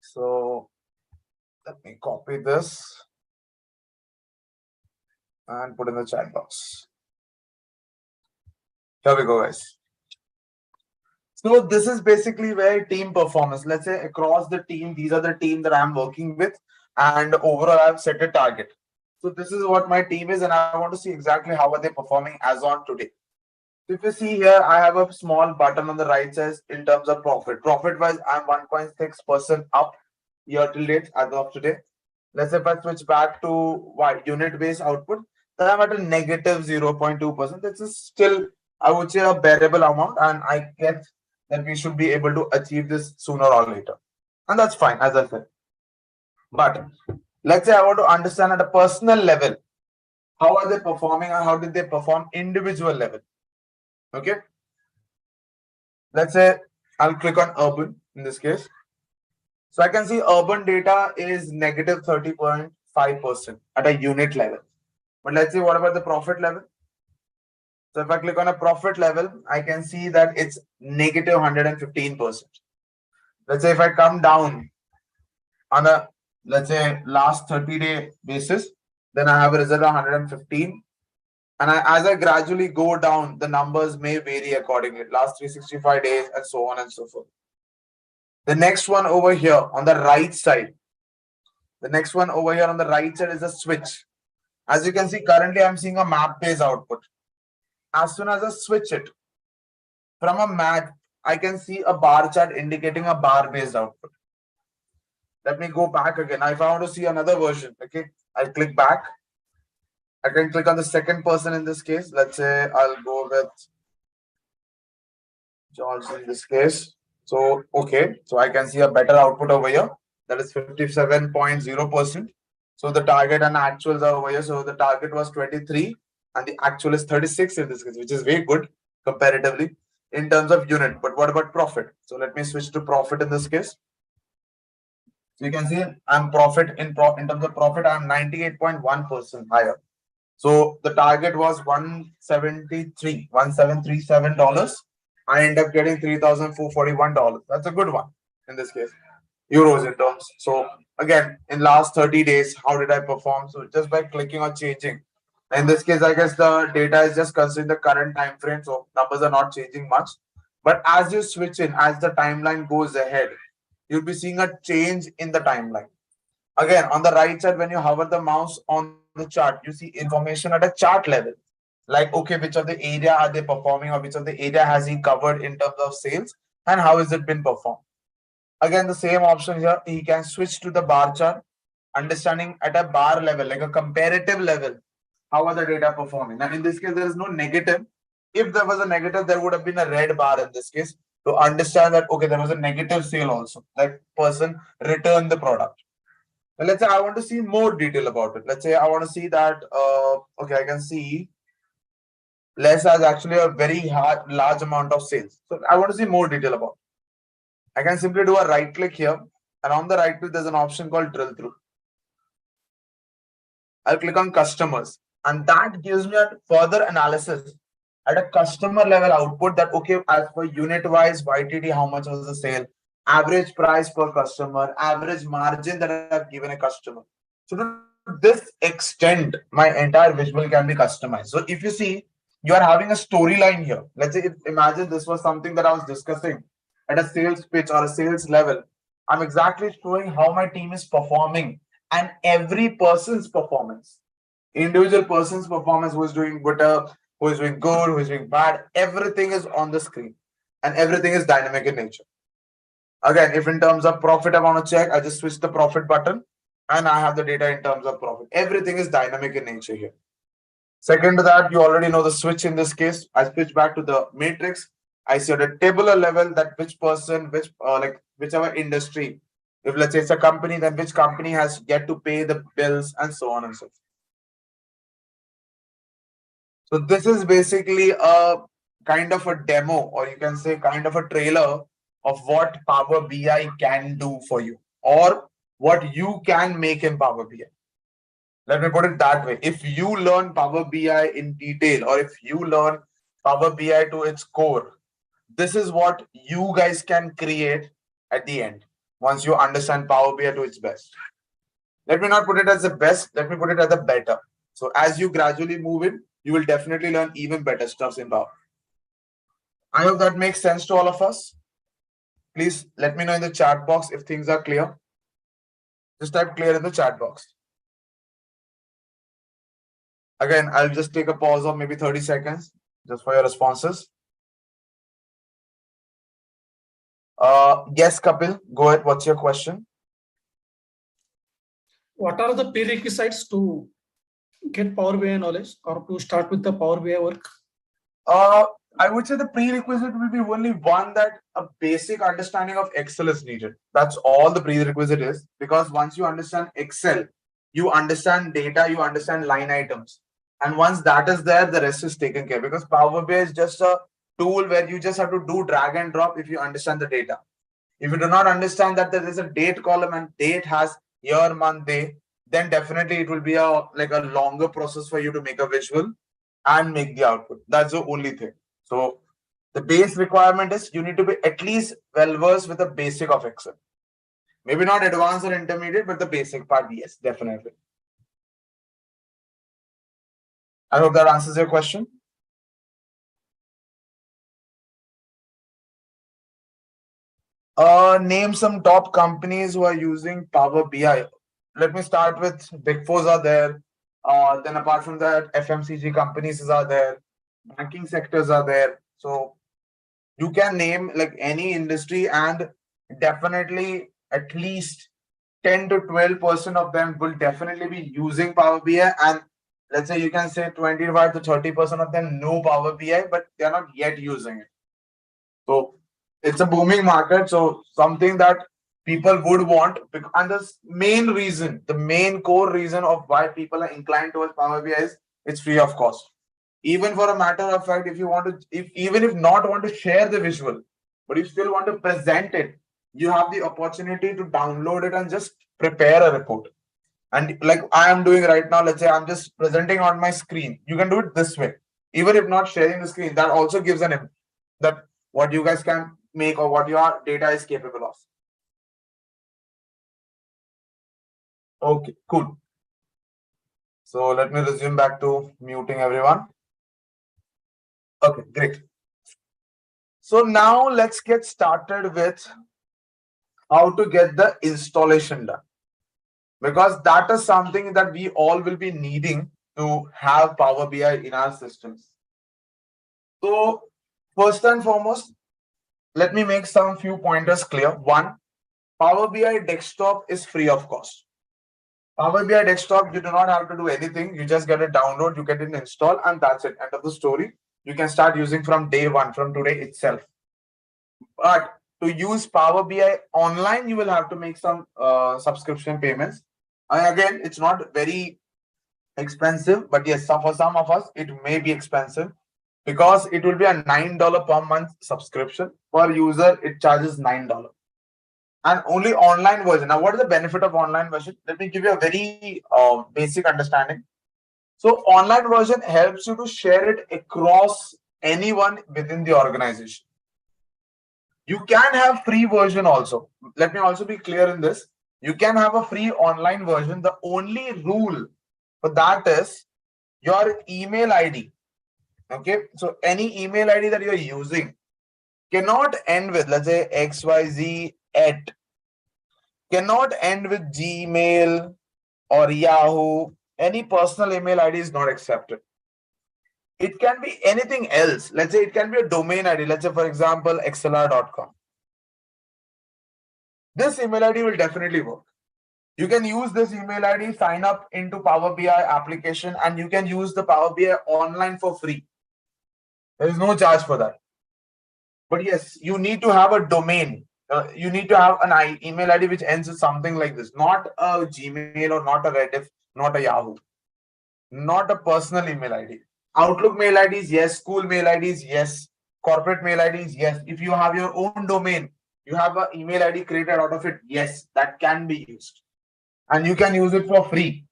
So let me copy this and put in the chat box. Here we go, guys. So this is basically where team performance, let's say across the team, these are the team that I'm working with, and overall I've set a target. So this is what my team is, and I want to see exactly how are they performing as on today. So if you see here, I have a small button on the right side in terms of profit. Profit wise, I'm 1.6% up year till date as of today. Let's say if I switch back to unit based output, then I'm at a negative 0.2%. This is still, I would say, a bearable amount, and I get that we should be able to achieve this sooner or later. And that's fine, as I said. But let's say I want to understand at a personal level, how are they performing and how did they perform individual level? Okay. Let's say I'll click on urban in this case. So I can see urban data is negative 30.5% at a unit level. But let's see what about the profit level? So if I click on a profit level, I can see that it's negative 115%. Let's say if I come down on a, let's say, last 30-day basis, then I have a result of 115. And as I gradually go down, the numbers may vary accordingly, last 365 days and so on and so forth. The next one over here on the right side, is a switch. As you can see, currently I'm seeing a map-based output. As soon as I switch it from a map, I can see a bar chart indicating a bar-based output. Let me go back again. If I want to see another version, okay, I'll click back. I can click on the second person in this case. Let's say I'll go with George in this case. So, okay, so I can see a better output over here. That is 57.0%. So the target and actuals are over here. So the target was 23 and the actual is 36 in this case, which is very good comparatively in terms of unit. But what about profit? So let me switch to profit in this case. So you can see I'm profit in terms of profit, I'm 98.1% higher. So the target was $1737. I end up getting $3,441. That's a good one in this case, euros in terms. So again, in last 30 days, how did I perform? So just by clicking or changing. In this case, I guess the data is just considering the current time frame, so numbers are not changing much. But as you switch in, as the timeline goes ahead, you'll be seeing a change in the timeline. Again, on the right side, when you hover the mouse on the chart, you see information at a chart level. Like, okay, which of the area are they performing, or which of the area has he covered in terms of sales, and how has it been performed? Again, the same option here, he can switch to the bar chart, understanding at a bar level, like a comparative level, how are the data performing. Now, in this case, there is no negative. If there was a negative, there would have been a red bar in this case to understand that, okay, there was a negative sale also. That person returned the product. Now, let's say I want to see more detail about it. Let's say I want to see that, okay, I can see less has actually a very large amount of sales. So I want to see more detail about it. I can simply do a right click here, and on the right click, there's an option called drill through. I'll click on customers, and that gives me a further analysis at a customer level output that, okay, as per unit wise, YTD, how much was the sale, average price per customer, average margin that I've given a customer. So to this extent, my entire visual can be customized. So if you see, you are having a storyline here. Let's say, imagine this was something that I was discussing at a sales pitch or a sales level. I'm exactly showing how my team is performing and every person's performance, individual person's performance, who is doing better, who is doing good, who is doing bad, everything is on the screen and everything is dynamic in nature. Again, if in terms of profit, I want to check, I just switch the profit button and I have the data in terms of profit. Everything is dynamic in nature here. Second to that, you already know the switch in this case. I switch back to the matrix. I see at a tabular level that which person, like whichever industry, if let's say it's a company, then which company has yet to pay the bills and so on and so forth. So this is basically a kind of a demo, or you can say kind of a trailer of what Power BI can do for you or what you can make in Power BI. Let me put it that way. If you learn Power BI in detail or if you learn Power BI to its core, this is what you guys can create at the end once you understand Power BI to its best. Let me not put it as the best, let me put it as the better. So as you gradually move in, you will definitely learn even better stuff in Power. I hope that makes sense to all of us. Please let me know in the chat box if things are clear. Just type clear in the chat box. Again, I'll just take a pause of maybe 30 seconds just for your responses. Yes, Kapil, go ahead. What's your question? What are the prerequisites to get Power BI knowledge or to start with the Power BI work? I would say the prerequisite will be only one, that a basic understanding of Excel is needed. That's all the prerequisite is, because once you understand Excel, you understand data, you understand line items. And once that is there, the rest is taken care, because Power BI is just a tool where you just have to do drag and drop if you understand the data. If you do not understand that there is a date column and date has year, month, day, then definitely it will be a longer process for you to make a visual and make the output. That's the only thing. So the base requirement is you need to be at least well versed with the basic of Excel. Maybe not advanced or intermediate, but the basic part, yes, definitely. I hope that answers your question. Name some top companies who are using Power BI. Let me start with Big Fours are there. Then apart from that, FMCG companies are there. Banking sectors are there. So you can name like any industry, and definitely at least 10 to 12% of them will definitely be using Power BI. And let's say you can say 25 to 30% of them know Power BI, but they're not yet using it. So it's a booming market. So something that people would want, and the main reason, the main core reason of why people are inclined towards Power BI is it's free of cost. Even for a matter of fact, if you want to, even if not want to share the visual, but you still want to present it, you have the opportunity to download it and just prepare a report. And like I am doing right now, let's say I'm just presenting on my screen. You can do it this way. Even if not sharing the screen, that also gives an image that what you guys can make or what your data is capable of. Okay, cool. So let me resume back to muting everyone. Okay, great. So now let's get started with how to get the installation done, because that is something that we all will be needing to have Power BI in our systems. So first and foremost, let me make some few pointers clear. One, Power BI desktop is free of cost. Power BI desktop, you do not have to do anything. You just get a download, you get it installed, and that's it. End of the story. You can start using from day one, from today itself. But to use Power BI online, you will have to make some subscription payments. And again, it's not very expensive, but yes, for some of us, it may be expensive, because it will be a $9 per month subscription. Per user, it charges $9. And only online version. Now, what is the benefit of online version? Let me give you a very basic understanding. So online version helps you to share it across anyone within the organization. You can have free version also. Let me also be clear in this. You can have a free online version. The only rule for that is your email ID. Okay, so any email ID that you're using cannot end with, let's say, XYZ at, cannot end with Gmail or Yahoo. Any personal email ID is not accepted. It can be anything else. Let's say it can be a domain ID. Let's say, for example, ExcelR.com. This email ID will definitely work. You can use this email ID, sign up into Power BI application, and you can use the Power BI online for free. There is no charge for that. But yes, you need to have a domain. You need to have an email ID which ends with something like this, not a Gmail or not a Rediff, not a Yahoo, not a personal email ID. Outlook mail IDs, yes. School mail IDs, yes. Corporate mail IDs, yes. If you have your own domain, You have an email ID created out of it. Yes, that can be used. And you can use it for free.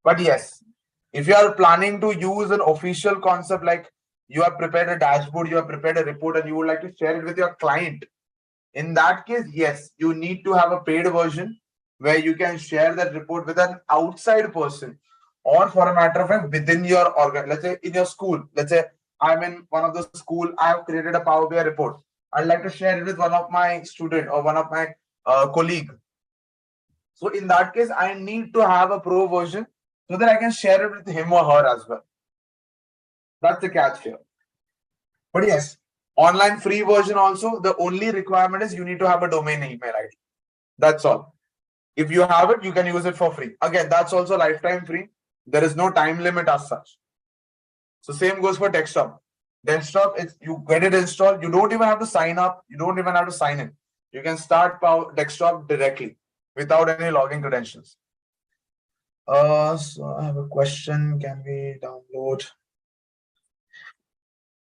But yes, if you are planning to use an official concept, like you have prepared a dashboard, you have prepared a report, and you would like to share it with your client, in that case, yes, you need to have a paid version where you can share that report with an outside person, or for a matter of fact, within your organ. Let's say in your school. Let's say I'm in one of the school. I have created a Power BI report. I'd like to share it with one of my student or one of my colleague. So in that case, I need to have a pro version so that I can share it with him or her as well. That's the catch here. But yes, online free version also, the only requirement is you need to have a domain email ID. That's all. If you have it, you can use it for free. Again, that's also lifetime free. There is no time limit as such. So same goes for desktop. Desktop, it's you get it installed. You don't even have to sign up. You don't even have to sign in. You can start Power Desktop directly without any login credentials. So I have a question. Can we download?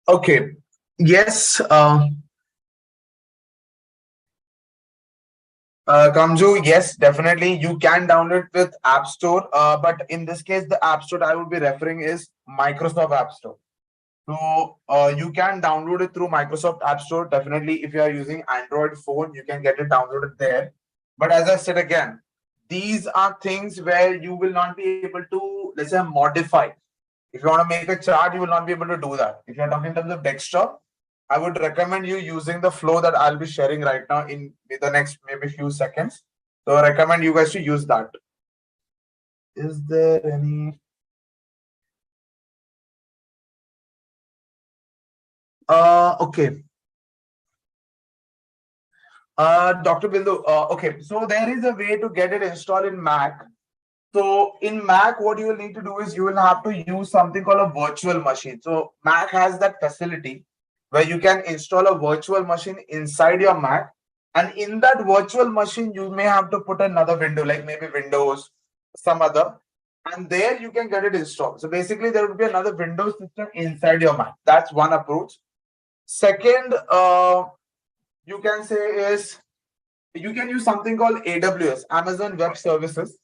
Okay. Yes. Kamju, yes, definitely. You can download with App Store. But in this case, the App Store I would be referring is Microsoft App Store. So you can download it through Microsoft App Store. Definitely, if you are using Android phone, you can get it downloaded there. But as I said again, these are things where you will not be able to, let's say, modify. If you want to make a chart, you will not be able to do that. If you're talking in terms of desktop, I would recommend you using the flow that I'll be sharing right now in the next maybe few seconds. So I recommend you guys to use that. Is there any? Okay. Dr. Bindu, okay. So there is a way to get it installed in Mac. So in Mac, what you will need to do is you will have to use something called a virtual machine. So Mac has that facility where you can install a virtual machine inside your Mac. And in that virtual machine, you may have to put another window, like maybe Windows, some other, and there you can get it installed. So basically, there would be another Windows system inside your Mac. That's one approach. Second, you can say is you can use something called AWS, Amazon Web Services,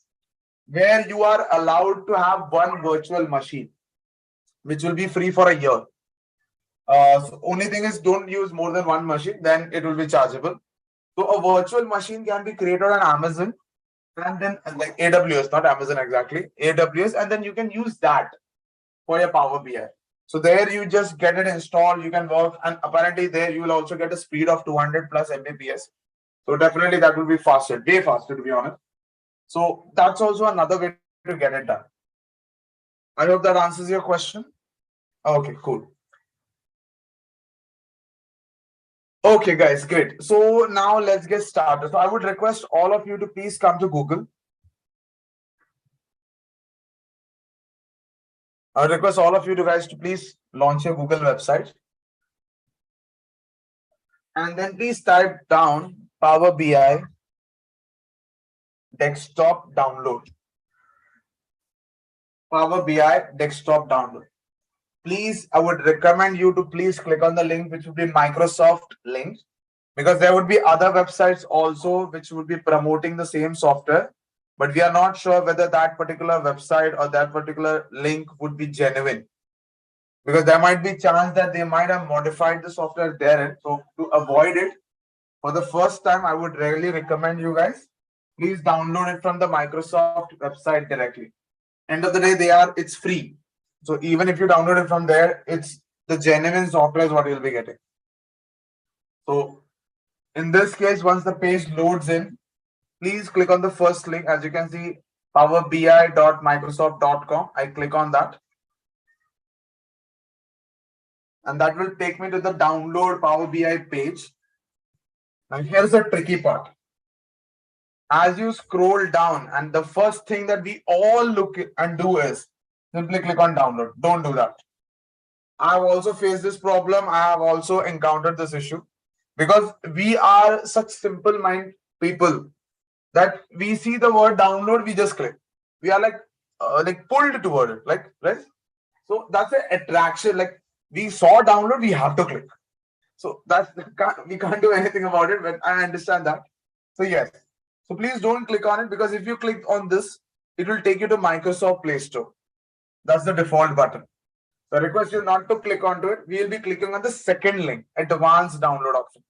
where you are allowed to have one virtual machine, which will be free for a year. So only thing is don't use more than one machine, then it will be chargeable. So a virtual machine can be created on Amazon and then like AWS, not Amazon exactly, AWS, and then you can use that for your Power BI. So there you just get it installed, you can work, and apparently there you will also get a speed of 200 plus Mbps. So definitely that will be faster, way faster to be honest. So that's also another way to get it done. I hope that answers your question. Okay, cool. Okay, guys, great. So now let's get started. So I would request all of you to please come to Google. I would request all of you guys to please launch your Google website. And then please type down Power BI desktop download. Power BI desktop download. Please, I would recommend you to please click on the link, which would be Microsoft link, because there would be other websites also which would be promoting the same software, but we are not sure whether that particular website or that particular link would be genuine, because there might be chance that they might have modified the software there. So to avoid it, for the first time, I would really recommend you guys, please download it from the Microsoft website directly. End of the day, it's free. So even if you download it from there, it's the genuine software is what you'll be getting. So in this case, once the page loads in, please click on the first link. As you can see, powerbi.microsoft.com. I click on that. And that will take me to the download Power BI page. Now here's the tricky part. As you scroll down, and the first thing that we all look and do is simply click on download. Don't do that. I've also faced this problem. I have also encountered this issue because we are such simple mind people that we see the word download, we just click. We are like pulled toward it, like right. So that's an attraction. Like we saw download, we have to click. So we can't do anything about it, but I understand that. So yes. So please don't click on it, because if you click on this, it will take you to Microsoft Play Store. That's the default button. So I request you not to click onto it. We will be clicking on the second link, advanced download option.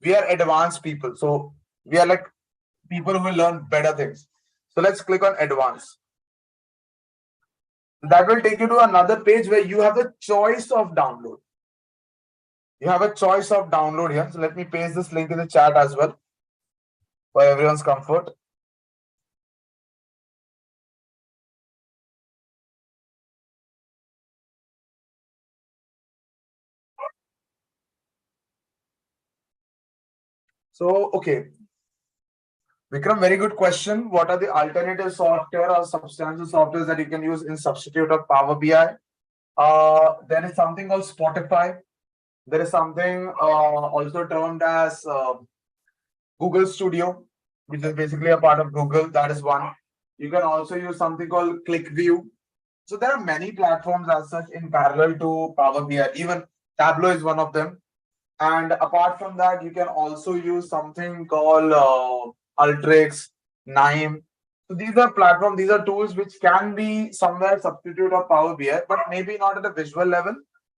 We are advanced people. So we are like people who will learn better things. So let's click on advanced. That will take you to another page where you have the choice of download. You have a choice of download here. So let me paste this link in the chat as well for everyone's comfort. So, okay. Vikram, very good question. What are the alternative software or substantial softwares that you can use in substitute of Power BI? There is something called Spotify. There is something also termed as Google Studio, which is basically a part of Google. That is one. You can also use something called ClickView. So there are many platforms as such in parallel to Power BI. Even Tableau is one of them. And apart from that, you can also use something called Ultrix, Nime. So these are platforms, these are tools which can be somewhere substitute of Power BI, but maybe not at a visual level,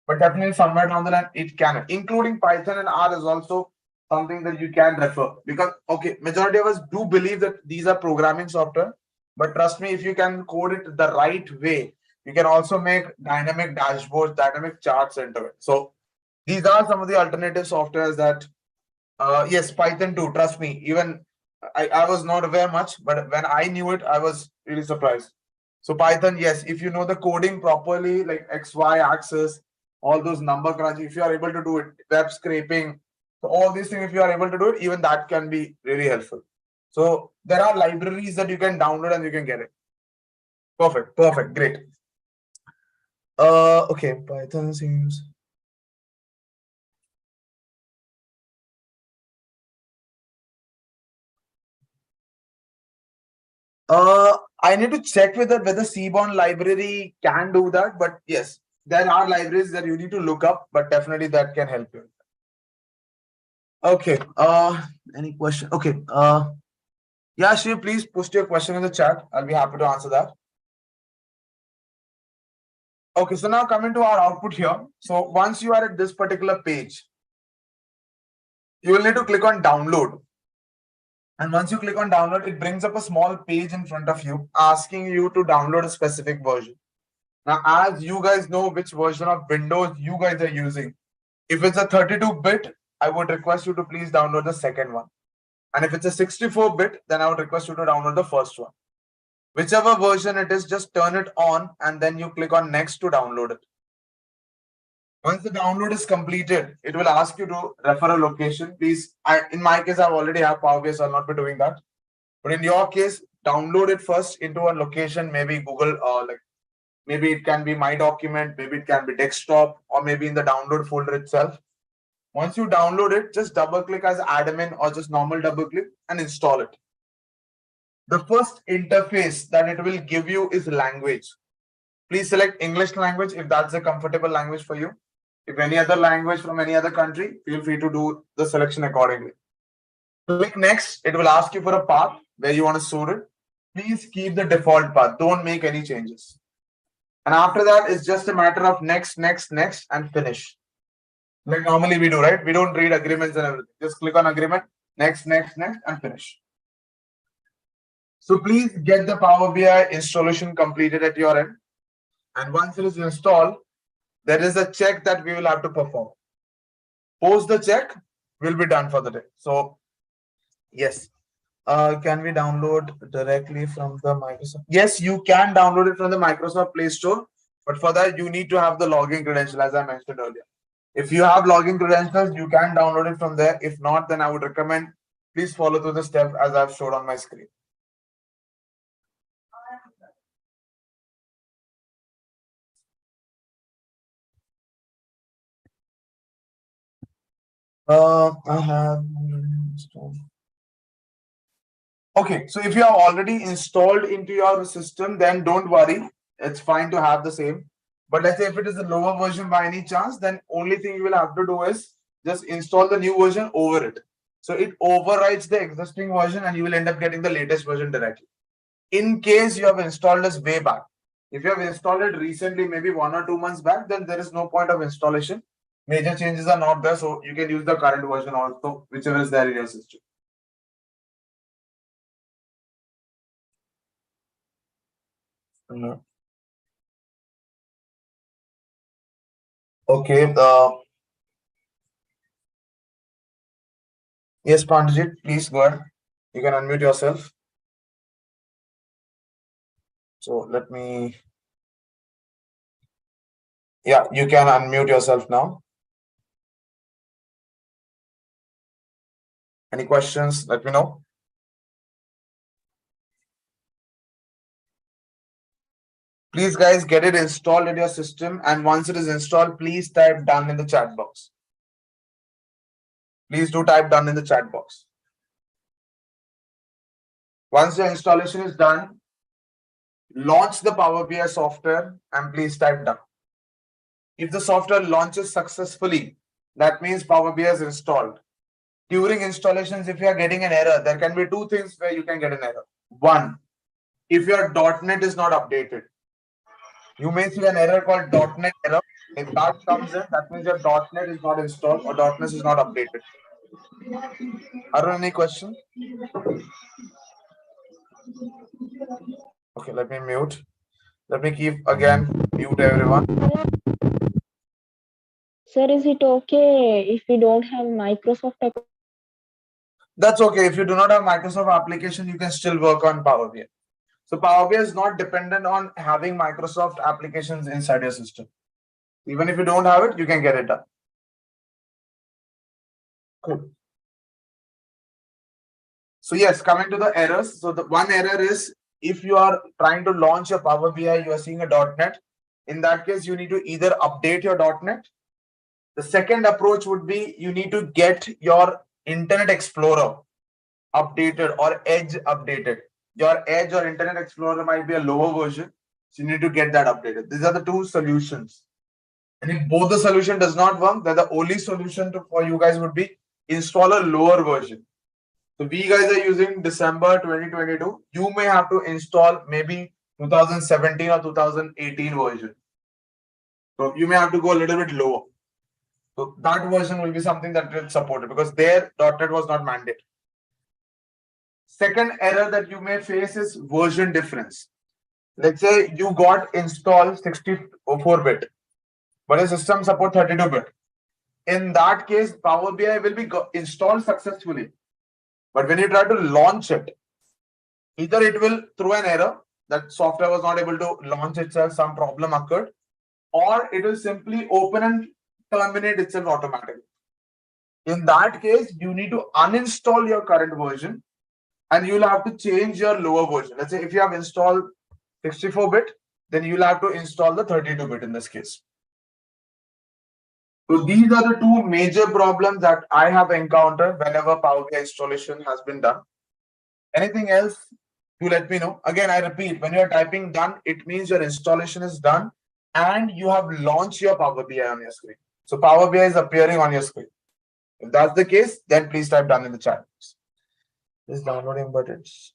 but definitely somewhere down the line it can. Including Python and R is also something that you can refer, because okay, majority of us do believe that these are programming software, but trust me, if you can code it the right way, you can also make dynamic dashboards, dynamic charts into it. So these are some of the alternative softwares that, yes, Python too. Trust me, even I was not aware much, but when I knew it, I was really surprised. So Python, yes, if you know the coding properly, like X, Y axis, all those number crunching, if you are able to do it, web scraping, so all these things, if you are able to do it, even that can be really helpful. So there are libraries that you can download and you can get it. Perfect, perfect, great. Okay, Python seems. I need to check whether Seaborn library can do that, but yes, there are libraries that you need to look up, but definitely that can help you. Okay. Any question? Okay. Yeah, Shiv, please post your question in the chat. I'll be happy to answer that. Okay, so now coming to our output here. So once you are at this particular page, you will need to click on download. And once you click on download, it brings up a small page in front of you asking you to download a specific version. Now, as you guys know which version of Windows you guys are using, if it's a 32-bit, I would request you to please download the second one. And if it's a 64-bit, then I would request you to download the first one. Whichever version it is, just turn it on and then you click on next to download it. Once the download is completed, it will ask you to refer a location. Please, in my case, I already have Power BI, so I'll not be doing that. But in your case, download it first into a location, maybe Google, like maybe it can be my document, maybe it can be desktop, or maybe in the download folder itself. Once you download it, just double click as admin or just normal double click and install it. The first interface that it will give you is language. Please select English language if that's a comfortable language for you. If any other language from any other country, feel free to do the selection accordingly. Click next. It will ask you for a path where you want to store it. Please keep the default path. Don't make any changes. And after that, it's just a matter of next, next, next, and finish. Like normally we do, right? We don't read agreements and everything. Just click on agreement, next, next, next, and finish. So please get the Power BI installation completed at your end. And once it is installed, there is a check that we will have to perform. Post the check, we'll be done for the day. So, yes. Can we download directly from the Microsoft? Yes, you can download it from the Microsoft Play Store. But for that, you need to have the login credential, as I mentioned earlier. If you have login credentials, you can download it from there. If not, then I would recommend please follow through the steps as I've showed on my screen. I have installed. Okay, so if you have already installed into your system, then don't worry. It's fine to have the same. But let's say if it is a lower version by any chance, then only thing you will have to do is just install the new version over it. So it overrides the existing version and you will end up getting the latest version directly. In case you have installed this way back, if you have installed it recently, maybe 1 or 2 months back, then there is no point of installation. Major changes are not there, so you can use the current version also, whichever is there in your system. Okay. Yes, Pandit, please go ahead. You can unmute yourself. So let me. Yeah, you can unmute yourself now. Any questions? Let me know. Please, guys, get it installed in your system. And once it is installed, please type done in the chat box. Please do type done in the chat box. Once the installation is done, launch the Power BI software and please type done. If the software launches successfully, that means Power BI is installed. During installations, if you are getting an error, there can be two things where you can get an error. One, if your .NET is not updated, you may see an error called .NET error. If that comes in, that means your .NET is not installed or .NET is not updated. Arun, any question? Okay, let me mute. Let me keep again mute everyone. Sir, is it okay if we don't have Microsoft account? That's okay. If you do not have Microsoft application, you can still work on Power BI. So Power BI is not dependent on having Microsoft applications inside your system. Even if you don't have it, you can get it done. Cool. So yes, coming to the errors. So the one error is if you are trying to launch your Power BI, you are seeing a .NET. In that case, you need to either update your .NET. The second approach would be you need to get your Internet Explorer updated or Edge updated. Your Edge or Internet Explorer might be a lower version, so you need to get that updated. These are the two solutions. And if both the solution does not work, then the only solution for you guys would be install a lower version. So we guys are using December 2022. You may have to install maybe 2017 or 2018 version. So you may have to go a little bit lower. So that version will be something that will support it because their .NET was not mandated. Second error that you may face is version difference. Let's say you got installed 64-bit, but your system support 32-bit. In that case, Power BI will be installed successfully. But when you try to launch it, either it will throw an error that software was not able to launch itself, some problem occurred, or it will simply open and terminate itself automatically. In that case, you need to uninstall your current version and you'll have to change your lower version. Let's say if you have installed 64-bit, then you'll have to install the 32-bit in this case. So these are the two major problems that I have encountered whenever Power BI installation has been done. Anything else, you let me know. Again, I repeat, when you're typing done, it means your installation is done and you have launched your Power BI on your screen. So Power BI is appearing on your screen. If that's the case, then please type done in the chat box. This downloading, but it's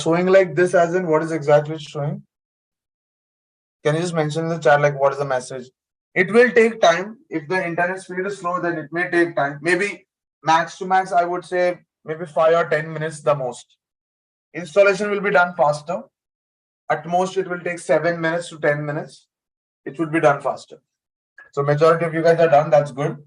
showing like this, as in what is exactly showing? Can you just mention in the chat like what is the message? It will take time. If the internet speed is slow, then it may take time. Maybe max to max, I would say maybe 5 or 10 minutes the most. Installation will be done faster. At most, it will take 7 minutes to 10 minutes. It would be done faster. So majority of you guys are done. That's good.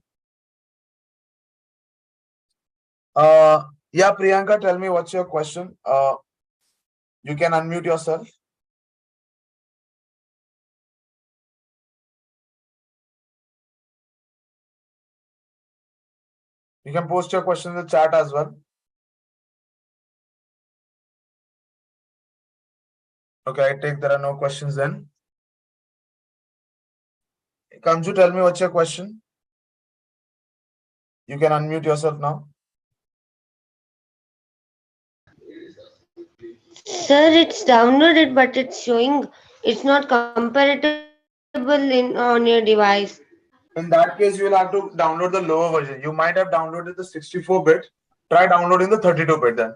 Yeah, Priyanka, tell me what's your question. You can unmute yourself. You can post your question in the chat as well. Okay, I take there are no questions then. Kanju, tell me what's your question. You can unmute yourself now. Sir, it's downloaded, but it's showing It's not compatible on your device. In that case, you will have to download the lower version. You might have downloaded the 64-bit. Try downloading the 32-bit then.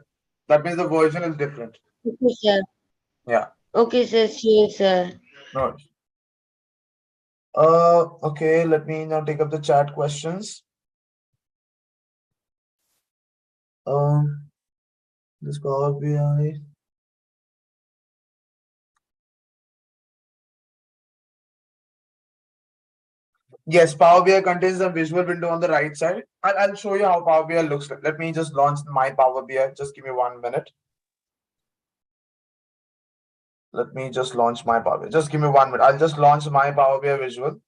That means the version is different. Okay, sir. Yeah. Okay, sir. Sure, sir. No. Okay, let me now take up the chat questions. This Power BI. Yes, Power BI contains a visual window on the right side. I'll show you how Power BI looks like. Let me just launch my Power BI. Just give me 1 minute. Let me just launch my Power BI. Just give me 1 minute. I'll just launch my Power BI visual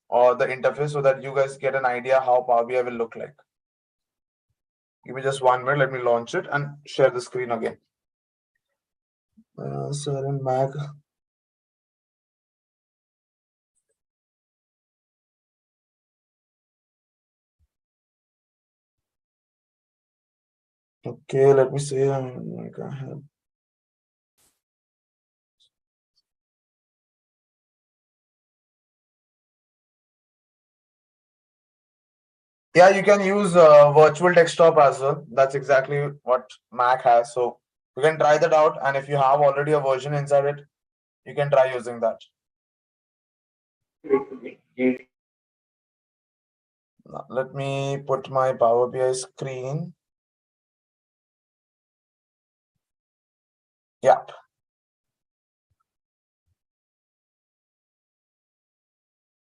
or the interface so that you guys get an idea how Power BI will look like. Give me just 1 minute. Let me launch it and share the screen again. Sir in Mac. Okay, let me see. Yeah, you can use virtual desktop as well. That's exactly what Mac has. So you can try that out. And if you have already a version inside it, you can try using that. Now, let me put my Power BI screen. Yeah.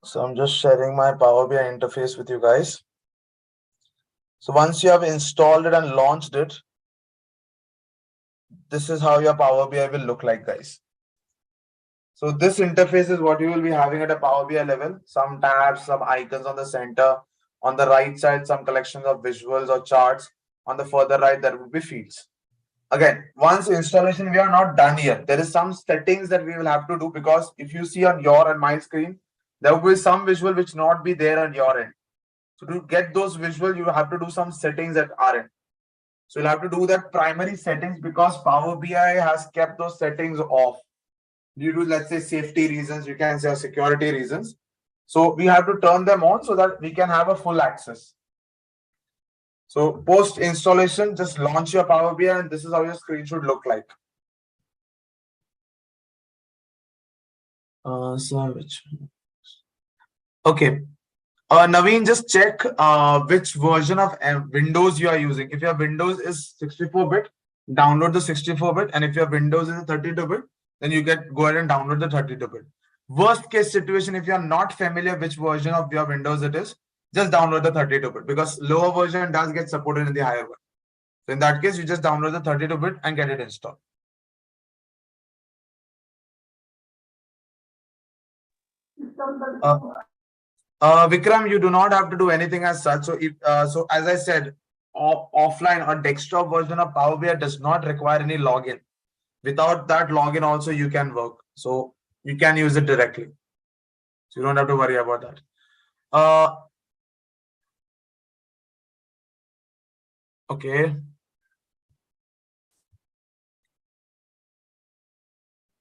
So I'm just sharing my Power BI interface with you guys. So once you have installed it and launched it, this is how your Power BI will look like, guys. So this interface is what you will be having at a Power BI level. Some tabs, some icons on the center. On the right side, some collections of visuals or charts. On the further right, there will be fields. Again, once installation, we are not done yet. There is some settings that we will have to do because if you see on your and my screen, there will be some visual which not be there on your end. So to get those visual, you have to do some settings at our end. So you'll have to do that primary settings because Power BI has kept those settings off due to, let's say, safety reasons, you can say, or security reasons. So we have to turn them on so that we can have a full access. So post installation, just launch your Power BI and this is how your screen should look like. Okay. Naveen, just check which version of Windows you are using. If your Windows is 64-bit, download the 64-bit, and if your Windows is 32-bit, then you go ahead and download the 32-bit. Worst case situation, if you are not familiar which version of your Windows it is, just download the 32-bit because lower version does get supported in the higher one. So in that case, you just download the 32-bit and get it installed. Vikram, you do not have to do anything as such. So if so, as I said, offline or desktop version of Power BI does not require any login. Without that login, also you can work. So you can use it directly. So you don't have to worry about that. Okay.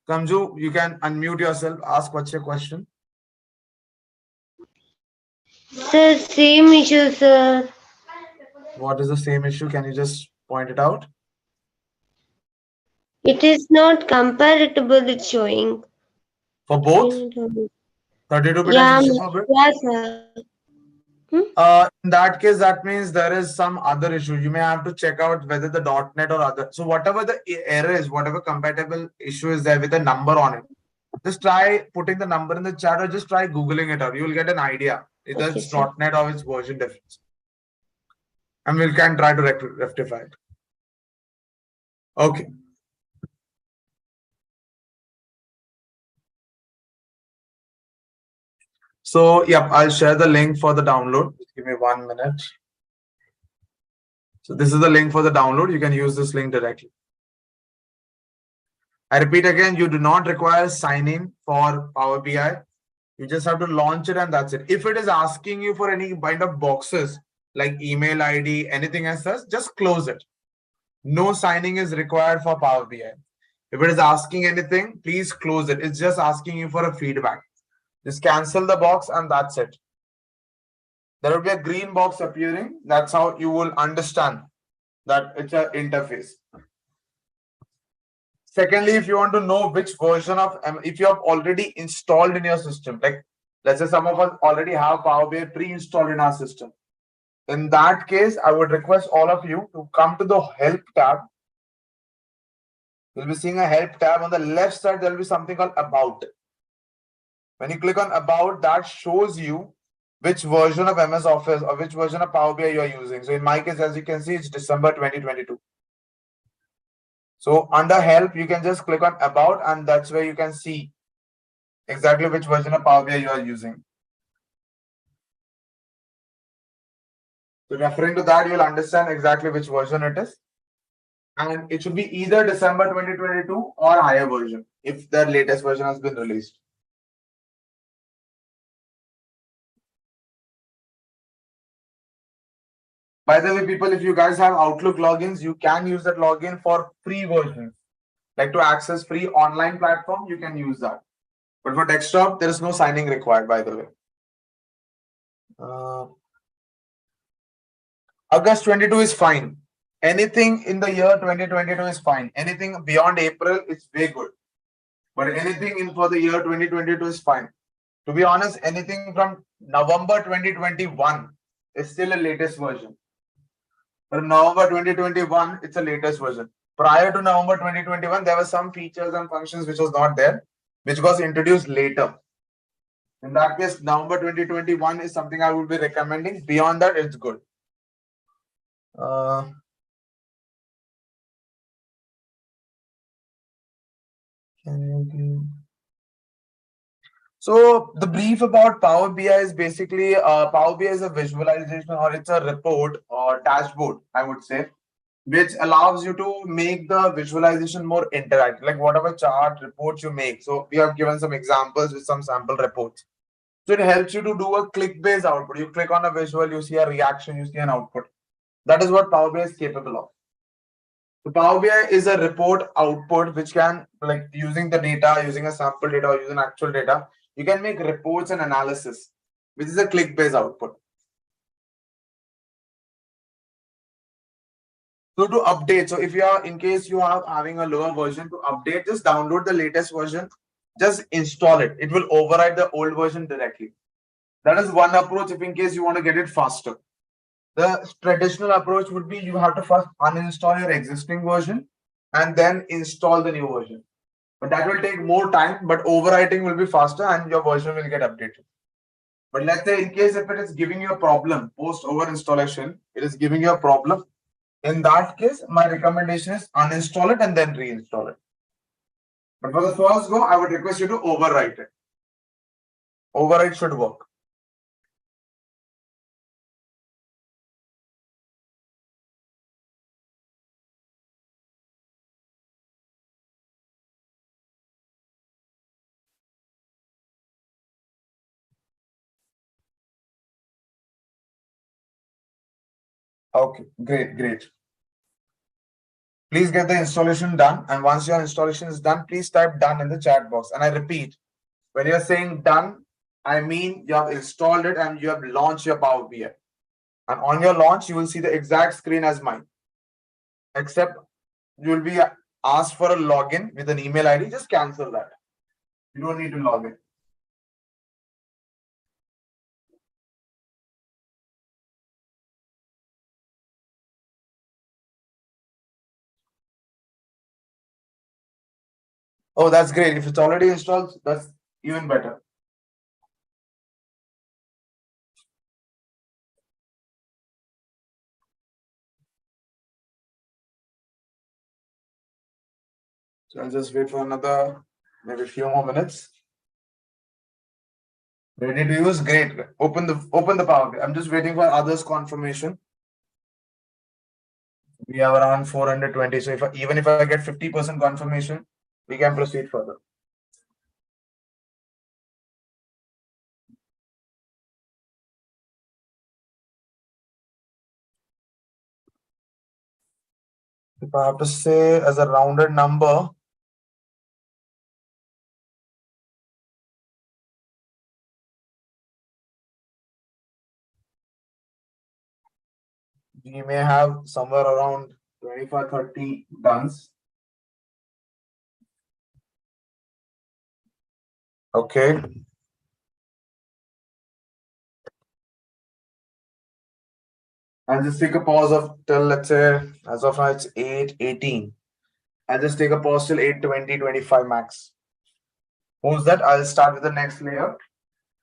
Kamju, you can unmute yourself. Ask what's your question. Sir, same issue, sir. What is the same issue? Can you just point it out? It is not compatible, it's showing. For both? 32-bit Yeah, and 64-bit? yeah, sir. In that case, that means there is some other issue. You may have to check out whether the .NET or other. So whatever the error is, whatever compatible issue is there with a number on it, just try putting the number in the chat or just try Googling it out. You will get an idea. Either Okay, it's sir. .NET or its version difference. And we can try to rectify it. Okay. So, yeah, I'll share the link for the download. Just give me 1 minute. So this is the link for the download. You can use this link directly. I repeat again, you do not require sign in for Power BI. You just have to launch it and that's it. If it is asking you for any kind of boxes like email ID, anything as such, just close it. No signing is required for Power BI. If it is asking anything, please close it. It's just asking you for a feedback. Just cancel the box and that's it. There will be a green box appearing. That's how you will understand that it's an interface. Secondly, if you want to know which version of, if you have already installed in your system, like let's say some of us already have Power BI pre-installed in our system. In that case, I would request all of you to come to the help tab. You'll be seeing a help tab. On the left side, there'll be something called about. When you click on about, that shows you which version of MS Office or which version of Power BI you are using. So in my case, as you can see, it's December 2022. So under help, you can just click on about, and that's where you can see exactly which version of Power BI you are using. So referring to that, you'll understand exactly which version it is. And it should be either December 2022 or higher version if the latest version has been released. By the way, people, if you guys have Outlook logins, you can use that login for free versions. Like to access free online platform, you can use that. But for desktop, there is no signing required, by the way. August 22 is fine. Anything in the year 2022 is fine. Anything beyond April is very good. But anything in for the year 2022 is fine. To be honest, anything from November 2021 is still a latest version. From November 2021, it's a latest version. Prior to November 2021, there were some features and functions which was not there, which was introduced later. In that case, November 2021 is something I would be recommending. Beyond that, it's good. So the brief about Power BI is basically Power BI is a visualization, or it's a report or dashboard, I would say, which allows you to make the visualization more interactive, like whatever chart reports you make. So we have given some examples with some sample reports. So it helps you to do a click-based output. You click on a visual, you see a reaction, you see an output. That is what Power BI is capable of. So Power BI is a report output which can, like using the data, using a sample data or using actual data, you can make reports and analysis, which is a click-based output. So to update, so if you are, in case you are having a lower version, to update, just download the latest version, just install it. It will override the old version directly. That is one approach if in case you want to get it faster. The traditional approach would be you have to first uninstall your existing version and then install the new version. But that will take more time, but overwriting will be faster and your version will get updated. But let's say in case if it is giving you a problem post over installation, it is giving you a problem. In that case, my recommendation is uninstall it and then reinstall it. But for the first go, I would request you to overwrite it. Overwrite should work. Okay, great. Please get the installation done. And once your installation is done, please type done in the chat box. And I repeat, when you're saying done, I mean you have installed it and you have launched your Power BI. And on your launch, you will see the exact screen as mine. Except you will be asked for a login with an email ID. Just cancel that. You don't need to log in. Oh, that's great. If it's already installed, that's even better. So I'll just wait for another maybe a few more minutes. Ready to use? Great. Open the Power BI. I'm just waiting for others' confirmation. We have around 420. So even if I get 50% confirmation, we can proceed further. If I have to say as a rounded number, we may have somewhere around 25-30 guns. Okay. I'll just take a pause of till, let's say, as of now it's 8:18. I'll just take a pause till 8:20, 25 max. Once that, I'll start with the next layer,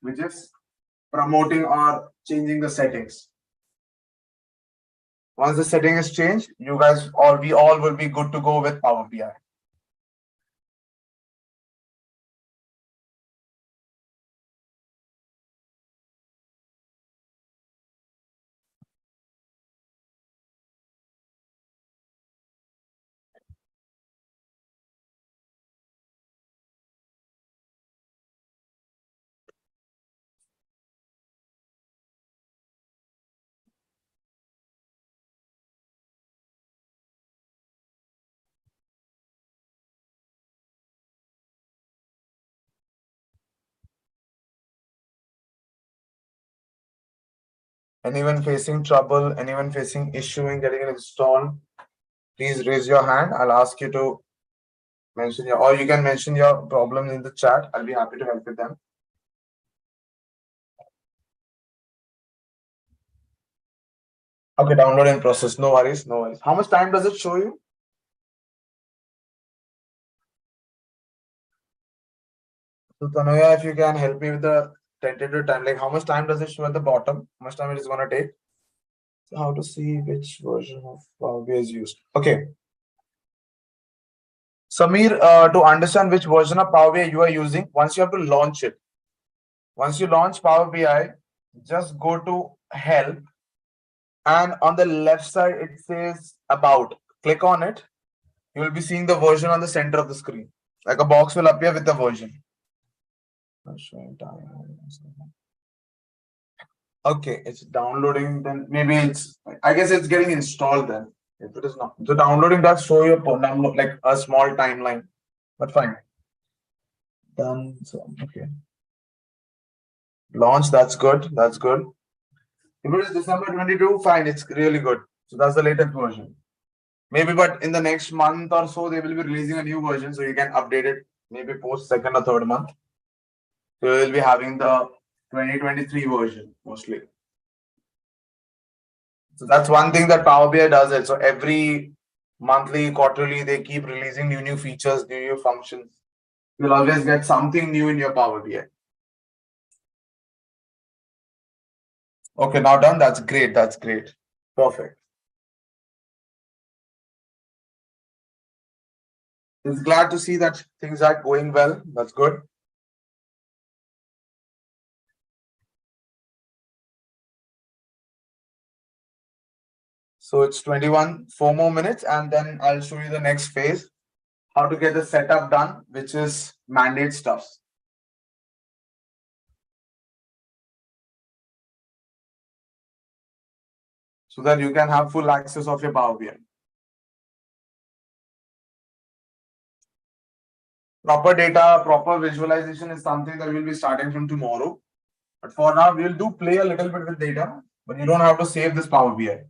which is promoting or changing the settings. Once the setting is changed, you guys we all will be good to go with Power BI. Anyone facing trouble, anyone facing issue in getting it installed, please raise your hand. I'll ask you to mention or you can mention your problems in the chat. I'll be happy to help with them. Okay, download and process. No worries, no worries. How much time does it show you? So Tanaya, if you can help me with the tentative time, like how much time does it show at the bottom? How much time it is going to take? So how to see which version of Power BI is used? Okay. Samir, to understand which version of Power BI you are using, once you have to launch it. Once you launch Power BI, just go to Help, and on the left side it says About. Click on it. You will be seeing the version on the center of the screen. Like a box will appear with the version. Okay, it's downloading. Then maybe I guess it's getting installed then. If it is not, so downloading does show you like a small timeline, but fine. Done. So okay. Launch. That's good. That's good. If it is December 22, fine. It's really good. So that's the latest version. Maybe, but in the next month or so, they will be releasing a new version, so you can update it. Maybe post second or third month. So we will be having the 2023 version mostly. So that's one thing that Power BI does it. So every monthly, quarterly, they keep releasing new features, new functions. You'll always get something new in your Power BI. Okay, now done. That's great. That's great. Perfect. It's glad to see that things are going well. That's good. So it's 21, 4 more minutes, and then I'll show you the next phase, how to get the setup done, which is mandate stuff. So that you can have full access of your Power BI. Proper data, proper visualization is something that we'll be starting from tomorrow. But for now, we'll play a little bit with data, but you don't have to save this Power BI.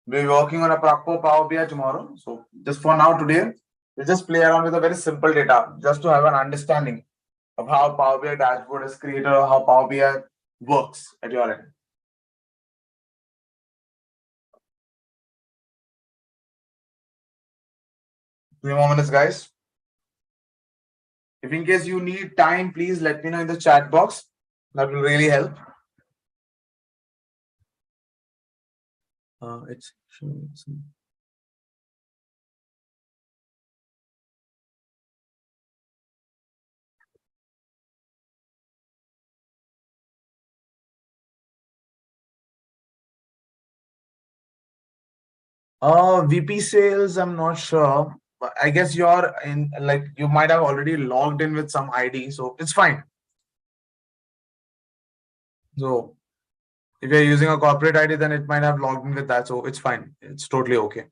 We're working on a proper Power BI tomorrow. So just for now today, we'll just play around with a very simple data, just to have an understanding of how Power BI dashboard is created or how Power BI works at your end. 3 more minutes, guys. If in case you need time, please let me know in the chat box. That will really help. It's VP sales, I'm not sure. But I guess you're in, like, you might have already logged in with some ID, so it's fine. So if you're using a corporate ID, then it might have logged in with that, so it's fine. It's totally okay.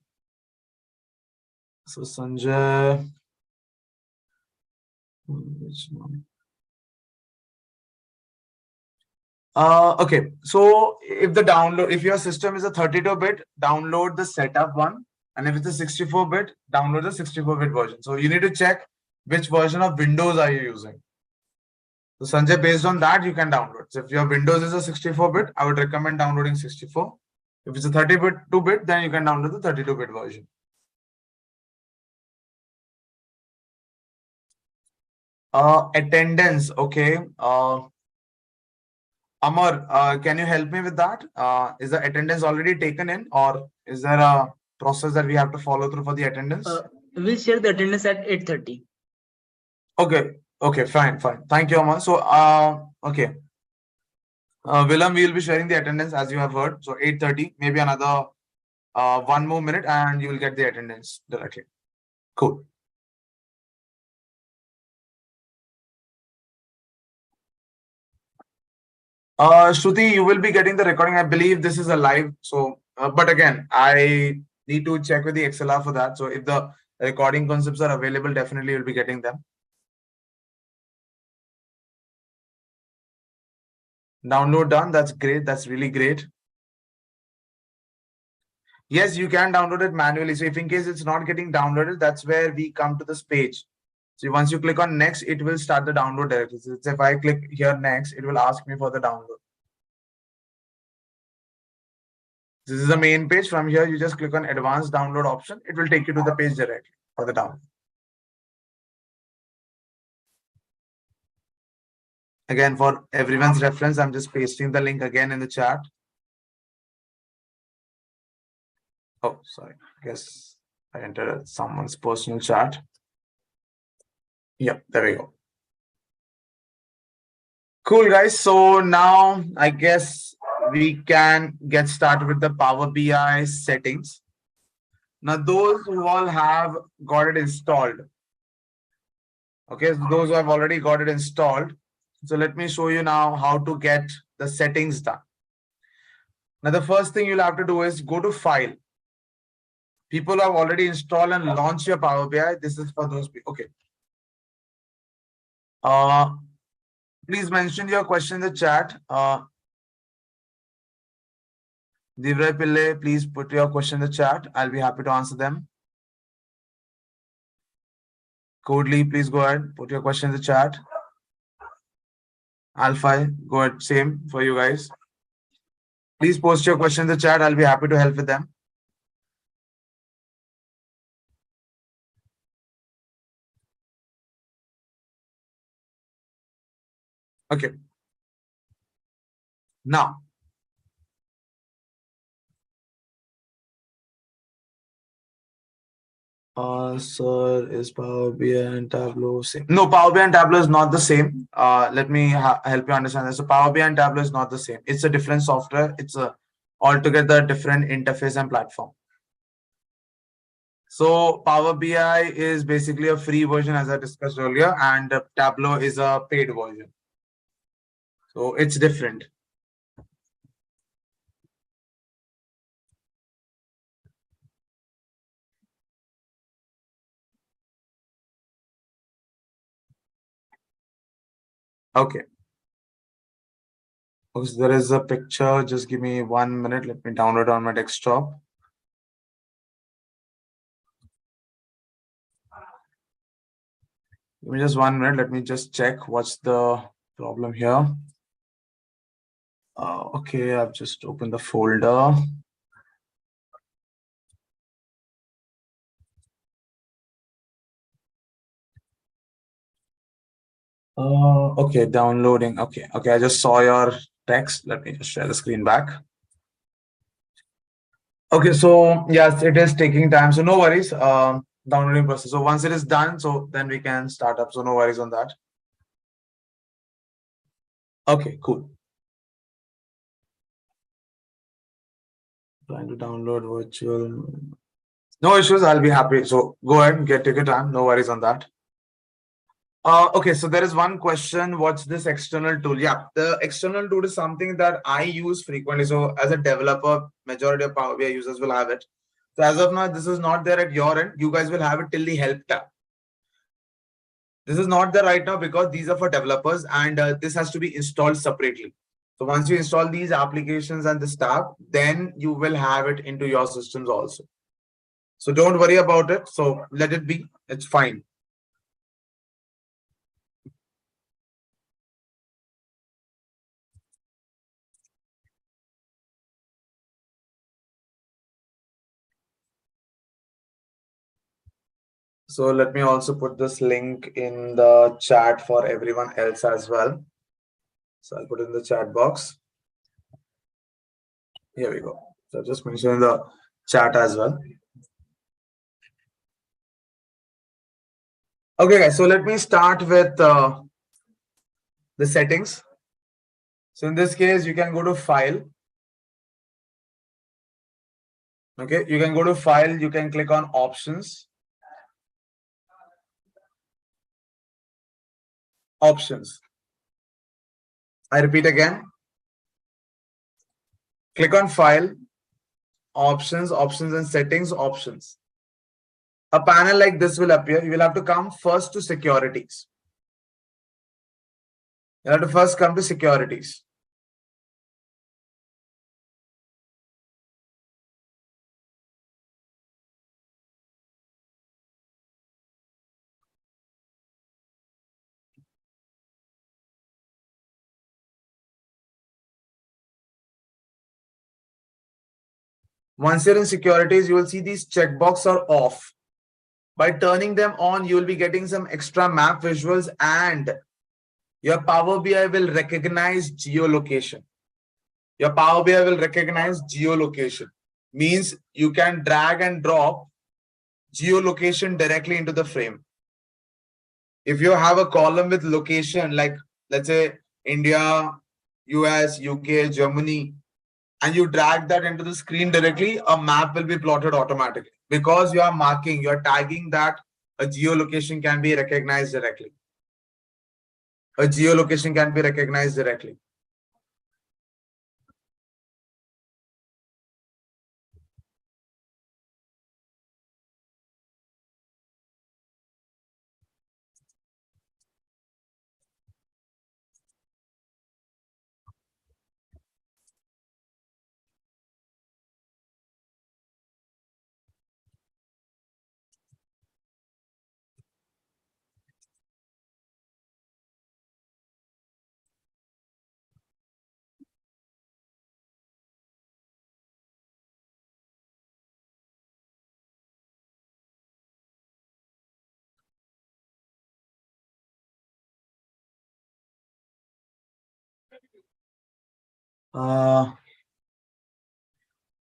So Sanjay, which one? Okay, so if your system is a 32-bit, download the setup one, and if it's a 64-bit, download the 64-bit version. So you need to check which version of Windows are you using. So Sanjay, based on that, you can download. So if your Windows is a 64-bit, I would recommend downloading 64. If it's a 32-bit, then you can download the 32-bit version. Attendance, okay. Amar, can you help me with that? Is the attendance already taken in, or is there a process that we have to follow through for the attendance? We'll share the attendance at 8:30. Okay, fine. Thank you, Amar. So, okay. Willem, we will be sharing the attendance as you have heard. So 8:30, maybe another 1 more minute, and you will get the attendance directly. Cool. Shruti, you will be getting the recording. I believe this is a live. So, but again, I need to check with the ExcelR for that. So if the recording concepts are available, definitely you'll be getting them. Download done. That's great. That's really great. Yes, you can download it manually. So if in case it's not getting downloaded, that's where we come to this page. So once you click on next, it will start the download directly. So if I click here next, it will ask me for the download. This is the main page. From here, you just click on advanced download option. It will take you to the page directly for the download. Again, for everyone's reference, I'm just pasting the link again in the chat. Oh, sorry. I guess I entered someone's personal chat. Yep, there we go. Cool, guys. So now I guess we can get started with the Power BI settings. Now, those who all have got it installed. Okay, so those who have already got it installed. So let me show you now how to get the settings done. Now, the first thing you'll have to do is go to File. People who have already installed and launched your Power BI. This is for those people. Okay. Please mention your question in the chat. Divray Pillai, please put your question in the chat. I'll be happy to answer them. Codely, please go ahead. Put your question in the chat. Alpha, go ahead. Same for you guys. Please post your question in the chat. I'll be happy to help with them. Okay. Now, sir, is Power BI and Tableau same? No, Power BI and Tableau is not the same. Let me help you understand this. So Power BI and Tableau is not the same. It's a different software. It's a altogether different interface and platform. So Power BI is basically a free version, as I discussed earlier, and Tableau is a paid version. So it's different. Okay. Because there is a picture. Just give me 1 minute. Let me download on my desktop. Give me just 1 minute. Let me just check what's the problem here. Okay, I've just opened the folder. Okay, downloading. Okay, I just saw your text. Let me just share the screen back. Okay, so yes, it is taking time. So no worries. Downloading process. So once it is done, so then we can start up. So no worries on that. Okay, cool. Trying to download virtual. No issues. I'll be happy. So go ahead and take your time. No worries on that. Okay, so there is one question. What's this external tool? Yeah, the external tool is something that I use frequently. So as a developer, majority of Power BI users will have it. So as of now, this is not there at your end. You guys will have it till the help tab. This is not there right now because these are for developers and this has to be installed separately. So once you install these applications and this tab, then you will have it into your systems also. So don't worry about it. So let it be. It's fine. So let me also put this link in the chat for everyone else as well. So I'll put it in the chat box. Here we go. So just mention in the chat as well. Okay, guys. So let me start with the settings. So in this case, you can go to File. Okay, you can go to File. You can click on Options. Options. I repeat again. Click on File, Options, Options and Settings, Options. A panel like this will appear. You will have to come first to Securities. You have to first come to Securities. Once you're in Securities, you will see these checkboxes are off. By turning them on, you will be getting some extra map visuals and your Power BI will recognize geolocation. Your Power BI will recognize geolocation. Means you can drag and drop geolocation directly into the frame. If you have a column with location, like let's say India, US, UK, Germany, and you drag that into the screen directly, a map will be plotted automatically because you are marking, you are tagging that a geolocation can be recognized directly. A geolocation can be recognized directly.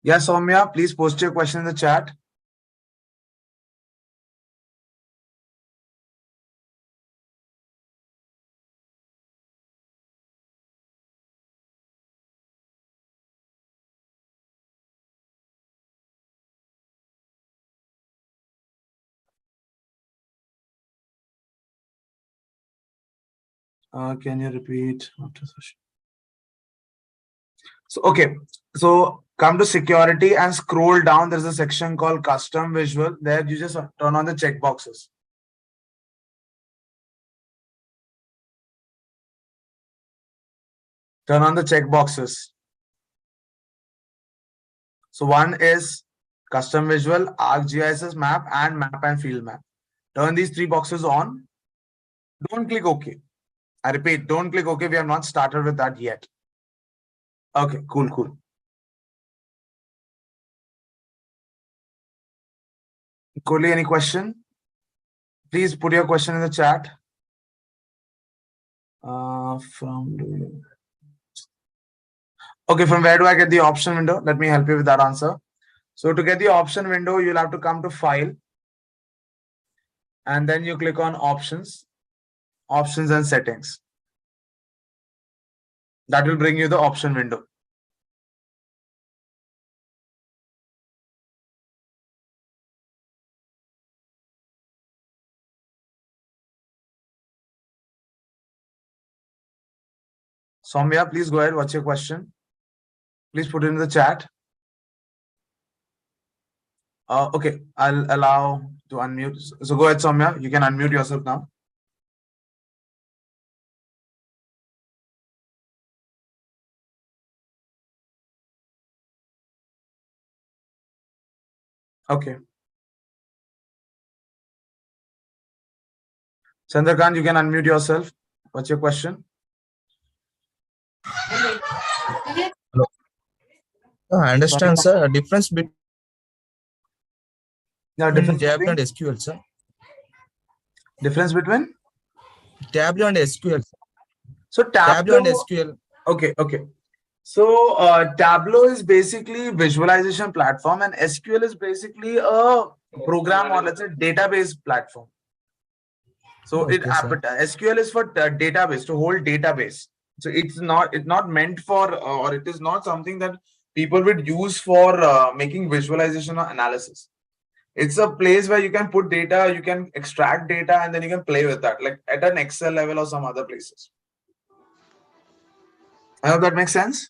Yes, Soumya, please post your question in the chat. Can you repeat after session? So, okay. So come to security and scroll down. There's a section called custom visual. There you just turn on the checkboxes. Turn on the checkboxes. So one is custom visual, ArcGIS map, and map and field map. Turn these three boxes on. Don't click OK. I repeat, don't click OK. We have not started with that yet. Okay, cool, cool. Kohli, any question? Please put your question in the chat. Okay, from where do I get the option window? Let me help you with that answer. So to get the option window, you'll have to come to File. And then you click on Options, Options and Settings. That will bring you the option window. Soumya, please go ahead. What's your question? Please put it in the chat. Okay, I'll allow to unmute. So go ahead, Soumya. You can unmute yourself now. Okay. Chandrakant, you can unmute yourself. What's your question? I understand, sir. A difference between Yeah, difference Tableau between and SQL, sir. difference between Tableau and SQL. so Tableau and Tableau. SQL. Okay, okay. So Tableau is basically visualization platform, and SQL is basically a program or let's say database platform. So Okay, sir. SQL is for database, to hold database. So it's not meant for or it is not something that people would use for making visualization or analysis. It's a place where you can put data, you can extract data, and then you can play with that, like at an Excel level or some other places. I hope that makes sense.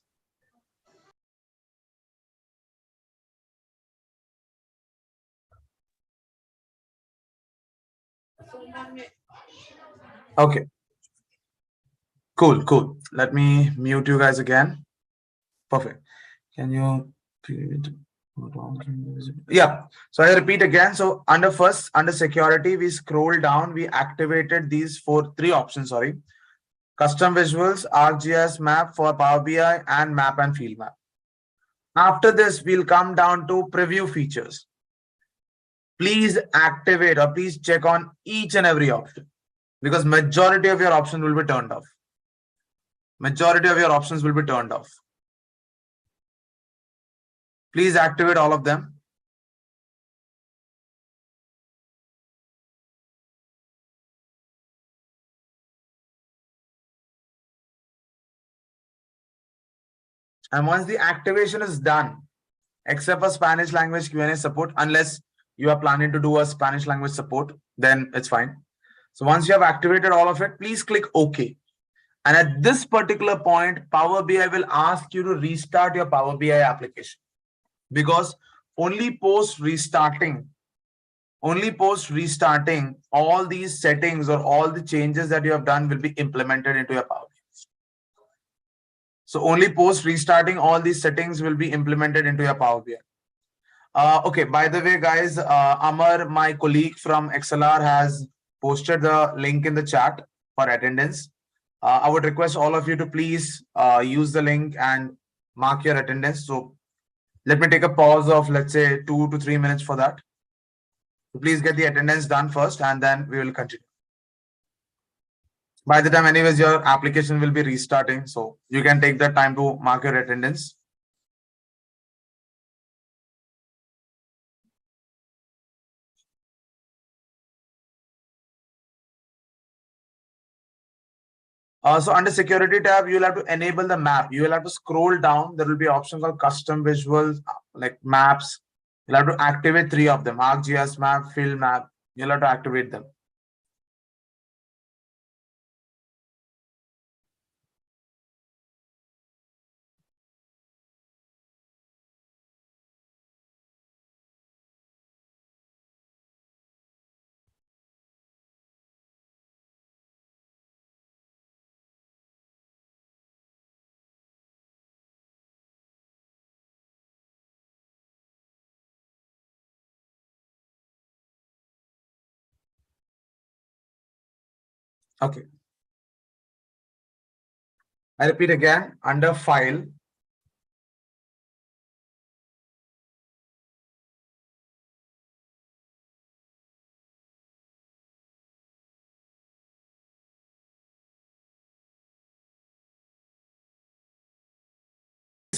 Okay. Cool. Let me mute you guys again. Perfect. Can you? Yeah. So I repeat again. So under security, we scroll down. We activated these three options. Sorry. Custom visuals, ArcGIS map for Power BI, and map and field map. After this, we'll come down to preview features. Please activate or please check on each and every option because majority of your options will be turned off. Majority of your options will be turned off. Please activate all of them. And once the activation is done, except for Spanish language Q&A support, unless you are planning to do a Spanish language support, then it's fine. So once you have activated all of it, please click OK. And at this particular point, Power BI will ask you to restart your Power BI application because only post restarting, all these settings or all the changes that you have done will be implemented into your Power BI. So only post restarting all these settings will be implemented into your Power BI. Okay, by the way, guys, Amar, my colleague from ExcelR, has posted the link in the chat for attendance. I would request all of you to please use the link and mark your attendance. So let me take a pause of, let's say, 2 to 3 minutes for that. So please get the attendance done first and then we will continue. By the time, anyways, your application will be restarting. So you can take that time to mark your attendance. So under security tab, you will have to enable the map. You will have to scroll down. There will be options called custom visuals, like maps. You'll have to activate 3 of them: ArcGIS map, field map. You'll have to activate them. Okay. I repeat again, under file,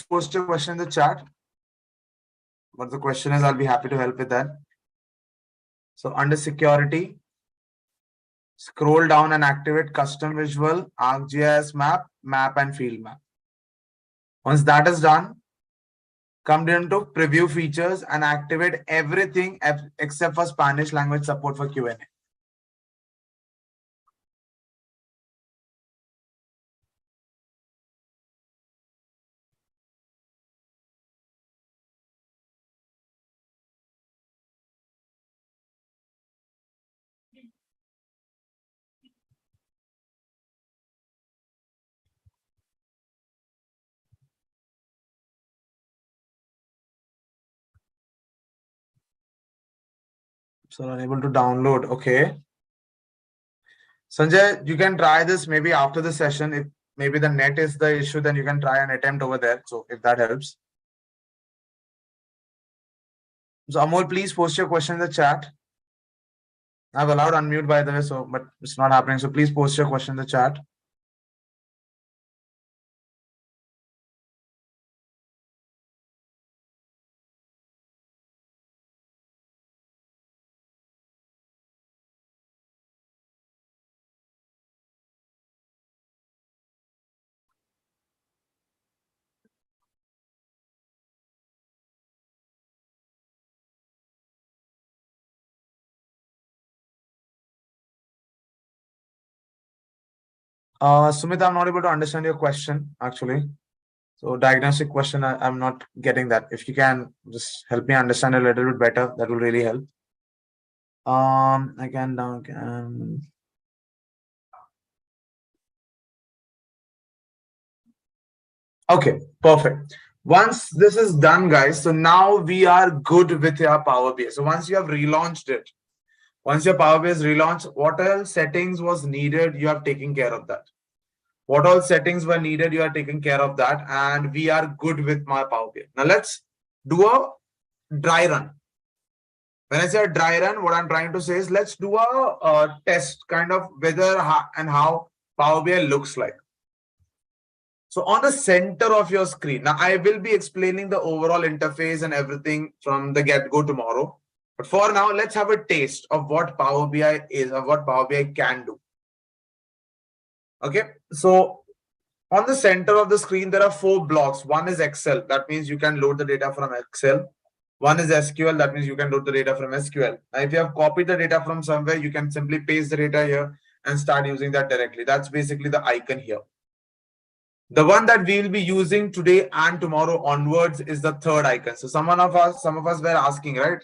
post your question in the chat. What the question is, I'll be happy to help with that. So under security, scroll down and activate custom visual, ArcGIS map, map and field map. Once that is done, come down to preview features and activate everything except for Spanish language support for Q&A. So unable to download. Okay. Sanjay, you can try this maybe after the session. If maybe the net is the issue, then you can try an attempt over there. So if that helps. So Amol, please post your question in the chat. I've allowed unmute by the way, so but it's not happening. So please post your question in the chat. Sumit, I'm not able to understand your question actually. So diagnostic question, I'm not getting that. If you can just help me understand a little bit better, that will really help. I can now can. Okay, perfect. Once this is done, guys, so now we are good with your Power BI. So once you have relaunched it, once your Power BI is relaunched, what else settings was needed, you have taken care of that. What all settings were needed, you are taking care of that, and we are good with my Power BI. Now let's do a dry run. When I say a dry run, what I'm trying to say is let's do a test kind of whether and how Power BI looks like. So on the center of your screen, now I will be explaining the overall interface and everything from the get-go tomorrow. But for now, let's have a taste of what Power BI is, or what Power BI can do. Okay, so on the center of the screen, there are 4 blocks. One is Excel. That means you can load the data from Excel. One is SQL. That means you can load the data from SQL. Now, if you have copied the data from somewhere, you can simply paste the data here and start using that directly. That's basically the icon here. The one that we will be using today and tomorrow onwards is the third icon. So some of us were asking, right?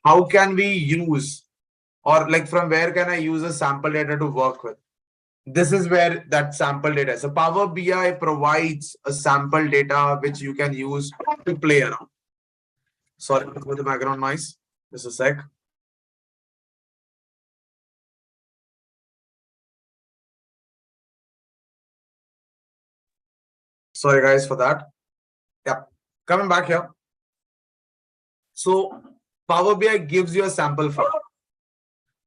How can we use, or like from where can I use a sample data to work with? This is where that sample data is. So Power BI provides a sample data which you can use to play around. Sorry for the background noise. Just a sec. Sorry guys for that. Yeah, coming back here. So Power BI gives you a sample file.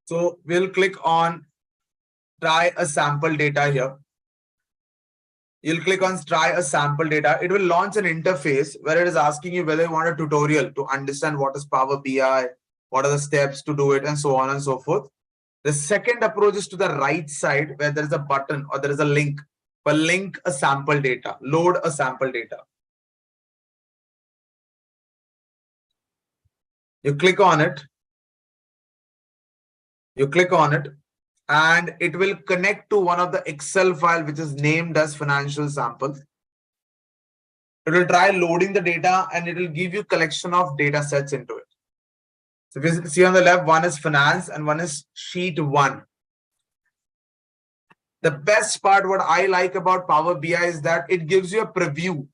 So we'll click on try a sample data here. You'll click on try a sample data. It will launch an interface where it is asking you whether you want a tutorial to understand what is Power BI, what are the steps to do it, and so on and so forth. The second approach is to the right side where there is a button or there is a link for link a sample data, load a sample data. You click on it. You click on it and it will connect to one of the Excel file which is named as financial sample. It will try loading the data and it will give you collection of data sets into it. So if you see on the left, one is finance and one is sheet 1. The best part, what I like about Power BI is that it gives you a preview.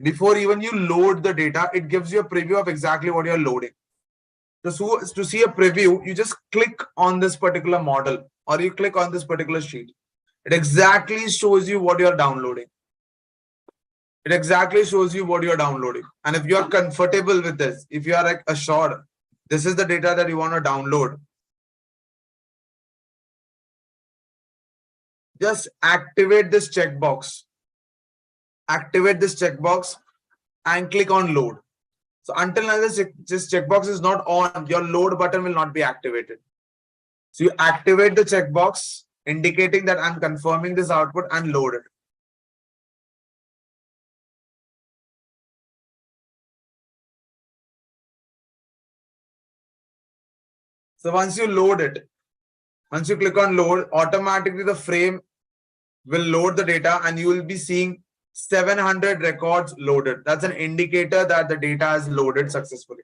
Before even you load the data, it gives you a preview of exactly what you're loading. So to see a preview, you just click on this particular model or you click on this particular sheet. It exactly shows you what you're downloading. It exactly shows you what you're downloading. And if you're comfortable with this, if you are like assured, this is the data that you want to download, just activate this checkbox. Activate this checkbox and click on load. So until now this checkbox is not on, your load button will not be activated. So you activate the checkbox indicating that I'm confirming this output and load it. So once you load it, once you click on load, automatically the frame will load the data and you will be seeing 700 records loaded. That's an indicator that the data is loaded successfully.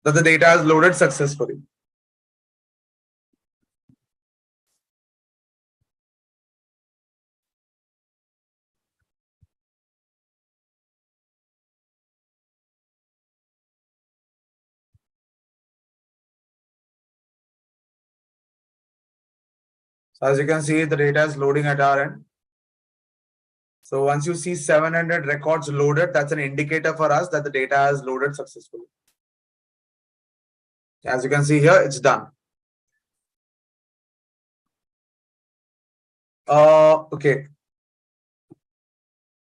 That the data is loaded successfully. So as you can see, the data is loading at our end. So once you see 700 records loaded, that's an indicator for us that the data has loaded successfully. As you can see here, it's done. Okay.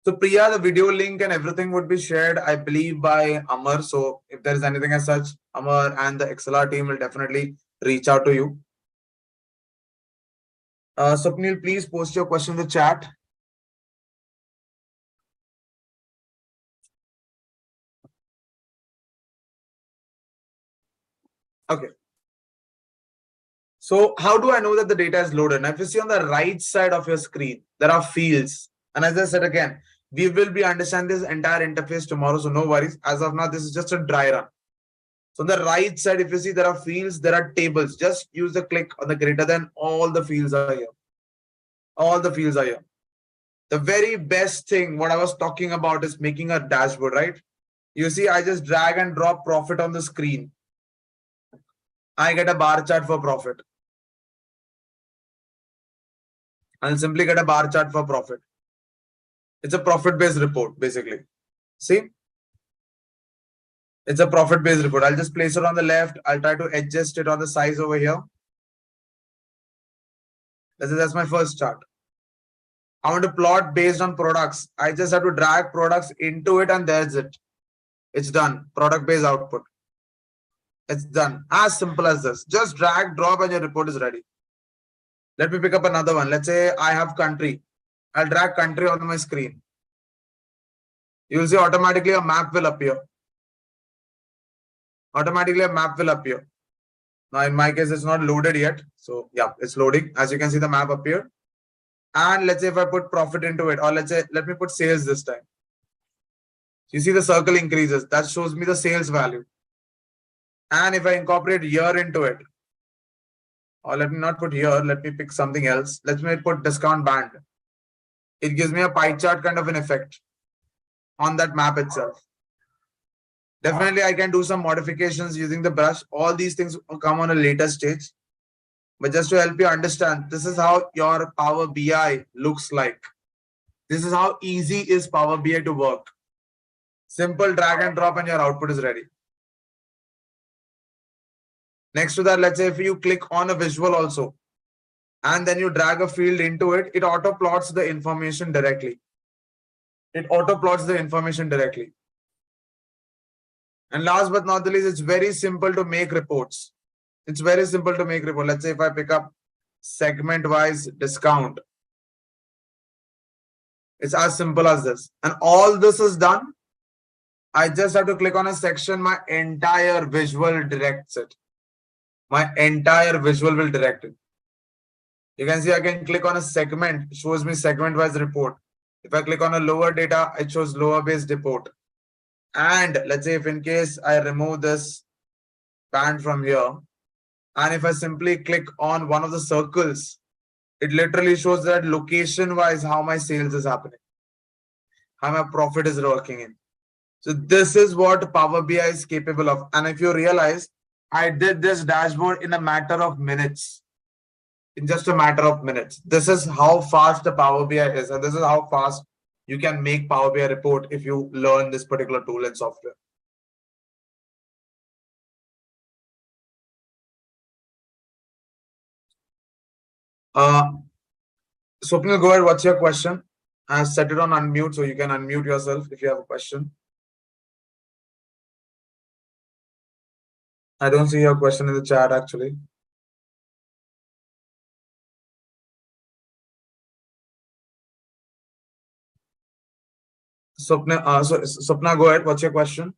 So Priya, the video link and everything would be shared, I believe, by Amar. So if there is anything as such, Amar and the ExcelR team will definitely reach out to you. Swapnil, please post your question in the chat. Okay. So how do I know that the data is loaded? Now, if you see on the right side of your screen, there are fields. And as I said again, we will be understanding this entire interface tomorrow. So no worries. As of now, this is just a dry run. So on the right side, if you see there are fields, there are tables. Just use the click on the greater than, all the fields are here. All the fields are here. The very best thing, what I was talking about, is making a dashboard, right? You see, I just drag and drop profit on the screen. I get a bar chart for profit. I'll simply get a bar chart for profit. It's a profit-based report, basically. See? It's a profit-based report. I'll just place it on the left. I'll try to adjust it on the size over here. That's my first chart. I want to plot based on products. I just have to drag products into it and there's it. It's done. Product-based output. It's done. As simple as this. Just drag, drop, and your report is ready. Let me pick up another one. Let's say I have country. I'll drag country on my screen. You'll see automatically a map will appear. Automatically a map will appear. Now in my case, it's not loaded yet. So yeah, it's loading. As you can see, the map appeared. And let's say if I put profit into it, or let's say, let me put sales this time. You see the circle increases. That shows me the sales value. And if I incorporate year into it, or let me not put here, let me pick something else. Let me put discount band. It gives me a pie chart kind of an effect on that map itself. Definitely, I can do some modifications using the brush. All these things will come on a later stage. But just to help you understand, this is how your Power BI looks like. This is how easy is Power BI to work. Simple drag and drop and your output is ready. Next to that, let's say if you click on a visual also, and then you drag a field into it, it auto plots the information directly. It auto plots the information directly. And last but not the least, it's very simple to make reports. It's very simple to make report. Let's say if I pick up segment-wise discount, it's as simple as this. And all this is done. I just have to click on a section. My entire visual directs it. My entire visual will direct it. You can see I can click on a segment. It shows me segment-wise report. If I click on a lower data, it shows lower-based report. And let's say if in case I remove this band from here, and if I simply click on one of the circles, it literally shows that location-wise how my sales is happening, how my profit is working in. So this is what Power BI is capable of. And if you realize, I did this dashboard in a matter of minutes. In just a matter of minutes. This is how fast the Power BI is. And this is how fast you can make Power BI report if you learn this particular tool and software. Swapnil, go ahead. What's your question? I set it on unmute, so you can unmute yourself if you have a question. I don't see your question in the chat actually. Swapna, go ahead. What's your question?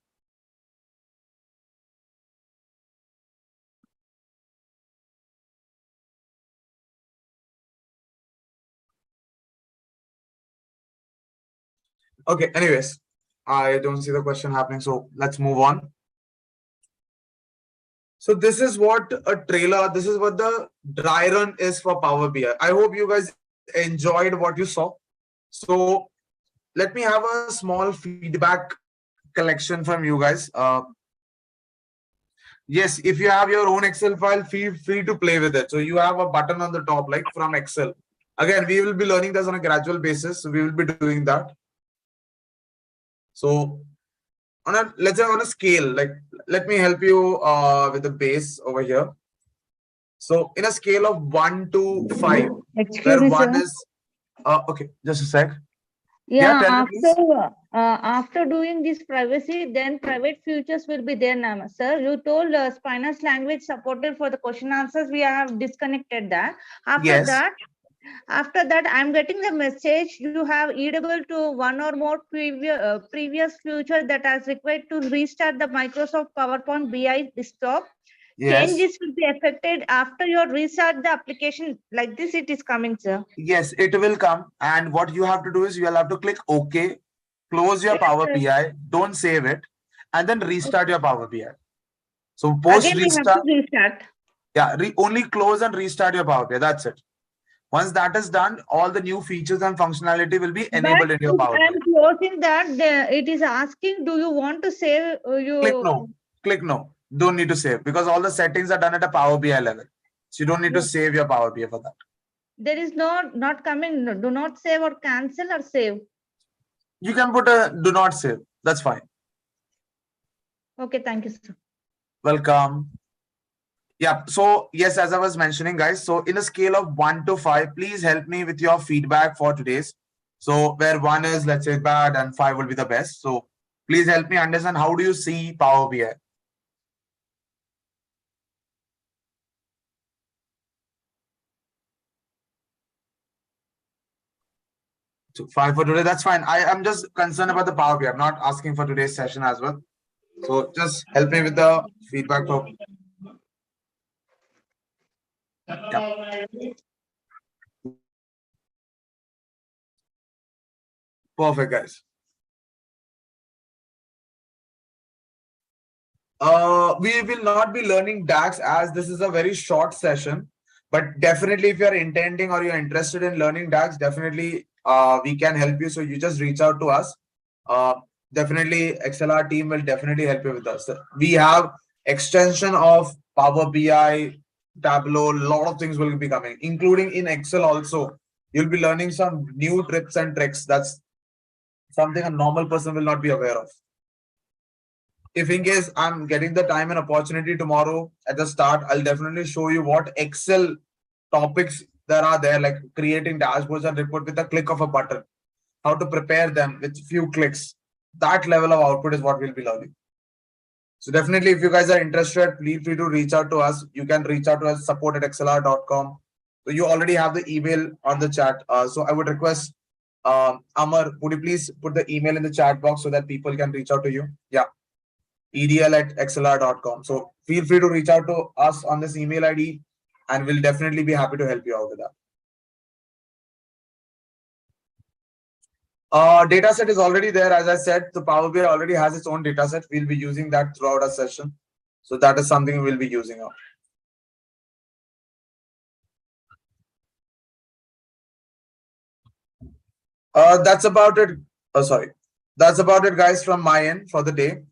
Okay, anyways, I don't see the question happening, so let's move on. So this is what a trailer, this is what the dry run is for Power BI. I hope you guys enjoyed what you saw. So let me have a small feedback collection from you guys. Yes, if you have your own Excel file, feel free to play with it. So you have a button on the top, like from Excel. Again, we will be learning this on a gradual basis. So we will be doing that. So let's say on a scale, like let me help you with the base over here. So in a scale of 1 to 5, Excuse where me, 1 sir. is okay, just a sec. Yeah, Tell me please. after doing this privacy, then private futures will be there now, sir. You told Spinous language supported for the question answers. We have disconnected that. Yes. After that, I'm getting the message you have edible to one or more previous future that is required to restart the Microsoft PowerPoint BI desktop. Yes. Changes will be affected after you restart the application. Like this, it is coming, sir. Yes, it will come. And what you have to do is you will have to click OK, close your Yes, Power sir. BI, don't save it, and then restart your Power BI. So post Again, we have restart, to restart. yeah, only close and restart your Power BI. That's it. Once that is done, all the new features and functionality will be But enabled in your if Power BI. I'm closing that, it is asking, do you want to save Click you? no. Click no. Don't need to save because all the settings are done at a Power BI level. So you don't need to Yes. save your Power BI for that. There is not coming. Do not save or cancel or save. You can put a do not save. That's fine. Okay, thank you, sir. Welcome. Yeah. So yes, as I was mentioning, guys. So in a scale of 1 to 5, please help me with your feedback for today's. So where 1 is, let's say, bad and 5 will be the best. So please help me understand how do you see Power BI? So 5 for today. That's fine. I am just concerned about the Power BI. I'm not asking for today's session as well. So just help me with the feedback. Yeah. Perfect, guys. We will not be learning DAX as this is a very short session, but definitely if you're intending or you're interested in learning DAX, definitely we can help you. So you just reach out to us. Definitely ExcelR team will definitely help you with us. We have extension of Power BI, Tableau, a lot of things will be coming, including in Excel also. You'll be learning some new tips and tricks. That's something a normal person will not be aware of. If in case I'm getting the time and opportunity tomorrow at the start, I'll definitely show you what Excel topics there are there, like creating dashboards and report with a click of a button, how to prepare them with few clicks. That level of output is what we'll be learning. So definitely, if you guys are interested, feel free to reach out to us. You can reach out to us support@excelr.com. So you already have the email on the chat. So I would request Amar, would you please put the email in the chat box so that people can reach out to you? Yeah. EDL@excelr.com. So feel free to reach out to us on this email ID and we'll definitely be happy to help you out with that. Data set is already there. As I said, the Power BI already has its own data set. We'll be using that throughout our session. So that is something we'll be using out. That's about it. Oh, sorry. That's about it, guys, from my end for the day.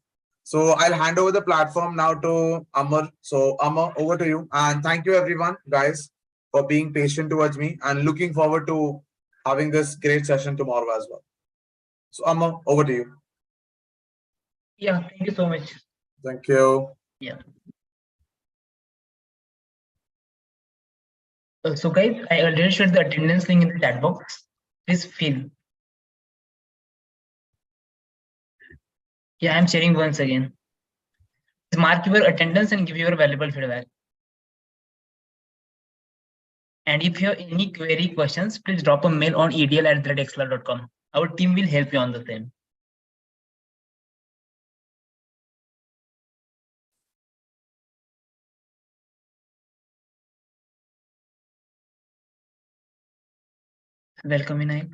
So I'll hand over the platform now to Amar. So Amar, over to you. And thank you everyone, guys, for being patient towards me and looking forward to having this great session tomorrow as well. So Amar, over to you. Yeah, thank you so much. Thank you. Yeah. So guys, I already shared the attendance link in the chat box. Please fill. Yeah, I'm sharing once again. Please mark your attendance and give your valuable feedback. And if you have any query questions, please drop a mail on edl@excelr.com. Our team will help you on the same. Welcome, Vinayak.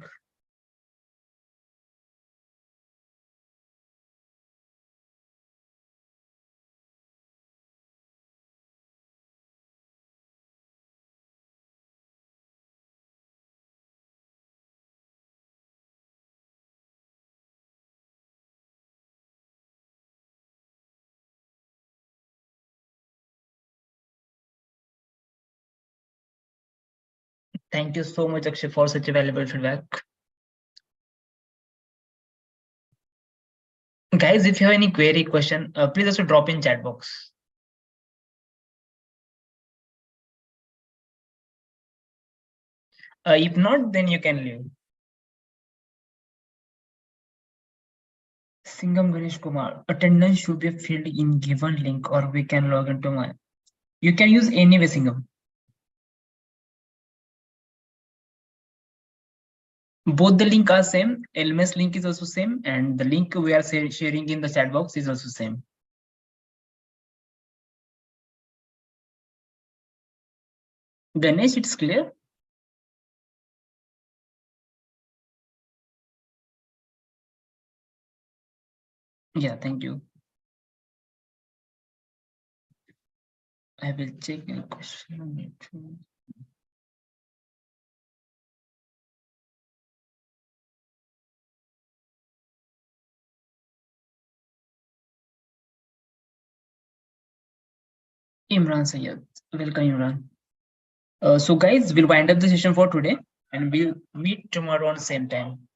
Thank you so much, Akshay, for such a valuable feedback. Guys, if you have any query, question, please also drop in chat box. If not, then you can leave. Singham Ganesh Kumar, attendance should be filled in given link, or we can log into my. You can use anyway, Singham. Both the link are same. LMS link is also same, and the link we are sharing in the chat box is also same. Ganesh, it's clear. Yeah, thank you. I will check any question. Imran Sayed, welcome Imran. So guys, we'll wind up the session for today and we'll meet tomorrow on the same time.